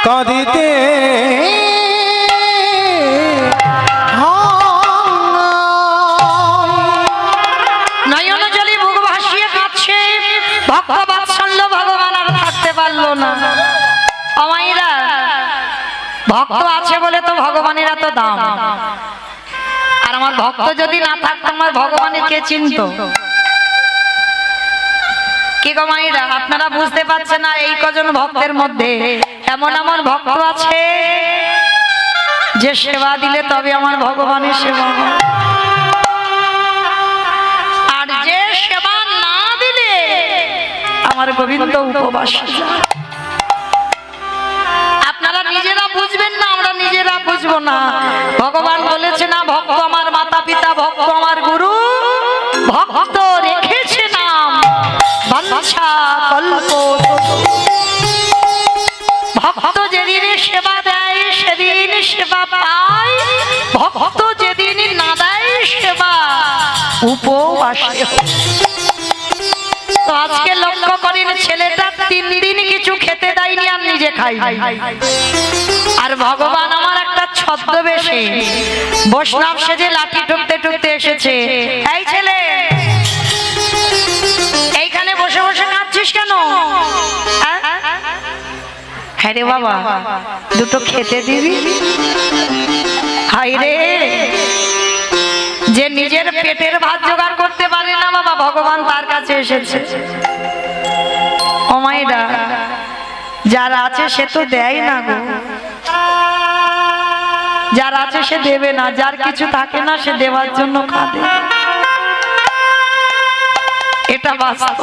কাঁদিতে নয়ন জলে বুক ভাসিয়ে কাঁদছে, ভক্ত বাৎসল্য ভগবান আর থাকতে পারলো না। আমাইরা ভক্ত আছে বলে তো ভগবানের এত দাম, আর আমার ভক্ত যদি না থাকতো আমার ভগবানের কে চিনতো? কি গো মাইরা, আপনারা বুঝতে পারছেন না? এই কজন ভক্তের মধ্যে এমন এমন ভক্ত আছে যে সেবা দিলে তবে আমার ভগবানের সেবা হয়, আর যে সেবা না দিলে আমার গোবিন্দ উপবাস। আপনারা নিজেরা বুঝবেন না, আমরা নিজেরা বুঝবো না। ভগবান বলেছে না, ভক্ত আমার মাতা পিতা, ভক্ত আমার গুরু, ভক্ত রেখেছে নাম বাঞ্ছা কল্প। ভক্ত যেদিন সেবা দেয় সেদিন সেবা পায়, ভক্ত যেদিন না দেয় সেবা উপবাসে। তো আজকে লক্ষ্য করেন, ছেলেটা 3 দিন কিছু খেতে দেয়নি আর নিজে খাই, আর ভগবান আমার একটা ছদ্মবেশে বৈষ্ণব সেজে লাঠি ঠুকতে ঠুকতে এসেছে। এই ছেলে, এইখানে বসে বসে কাঁদছিস কেন? হ্যাঁ রে বাবা, দুটো খেতে দিবি? হাই রে, যে নিজের পেটের ভাত জোগাড় করতে পারে না বাবা, ভগবান তার কাছে এসেছে। ও মাইরা, যার আছে সে তো দেয় না গো, যার আছে সে দেবে না, যার কিছু থাকে না সে দেওয়ার জন্য কাঁদে, এটা বাস্তব।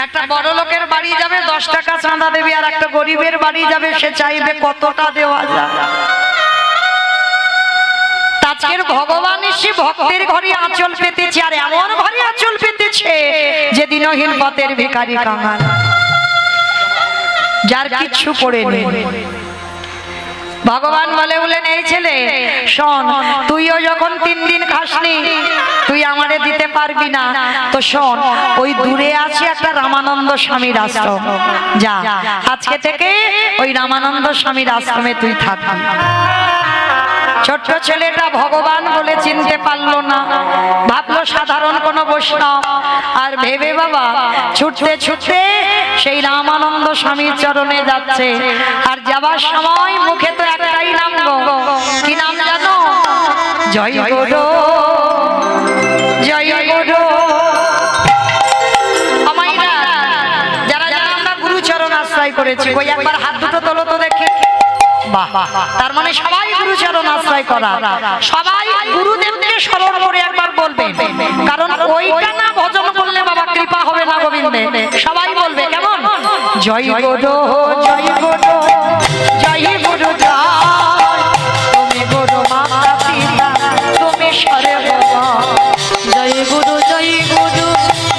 একটা বড় লোকের বাড়ি যাবে 10 টাকা চাঁদা দেবে, আর একটা গরিবের বাড়ি যাবে সে চাইবে কতটা দেওয়া যায়। আজকের ভগবান এসে ভক্তের ঘরে আঁচল পেতেছে, আর এমন ঘরে আঁচল পেতেছে যে দিনহীন পথের ভিখারি কাঙাল, যার কিচ্ছু পড়ে নেই। ভগবান বলেন, এই ছেলে শোন, তুইও যখন 3 দিন খাসনি তুই আমারে দিতে পারবি না, তো শোন, ওই দূরে আছে একটা রামানন্দ স্বামীর আশ্রম, যা আজকে থেকে ওই রামানন্দ স্বামীর আশ্রমে তুই থাকবি। ছোট্ট ছেলেটা ভগবান বলে চিনতে পারলো না, ভাবলো সাধারণ কোনো বৈষ্ণব, আর ভেবে বাবা ছুটতে ছুটতে সেই রামানন্দ স্বামীর চরণে যাচ্ছে। আর যাবার সময় মুখে তো একটাই নাম গো, কি নাম জানো? জয় গুরু, জয় গুরু। আমাইরা যারা যারা আমরা গুরুচরণ আশ্রয় করেছি, কই একবার হাত দুটো তোলো তো দেখি। বাহ, তার মানে সবাই গুরুচরণ আশ্রয় করা, সবাই গুরুদেবকে স্মরণ করে একবার বলবেন, কারণ ওইটা না ভজন করলে বাবা কৃপা হবে না গোবিন্দে। সবাই বলবে কেমন? জয় গুরু, জয় গুরু, জয় গুরু, তুমি গুরু মাতা পিতা তুমি সর্বময়। জয় গুরু, জয় গুরু,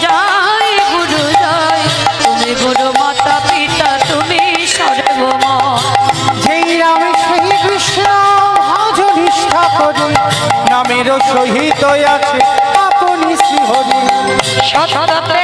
জয় গুরু, জয়, তুমি গুরু মাতা পিতা তুমি সর্বময়। যেই নামে সেই কৃষ্ণ ভজ নিষ্ঠা করি, নামেরও সহিত আছে আপনি শ্রীহরি। সততে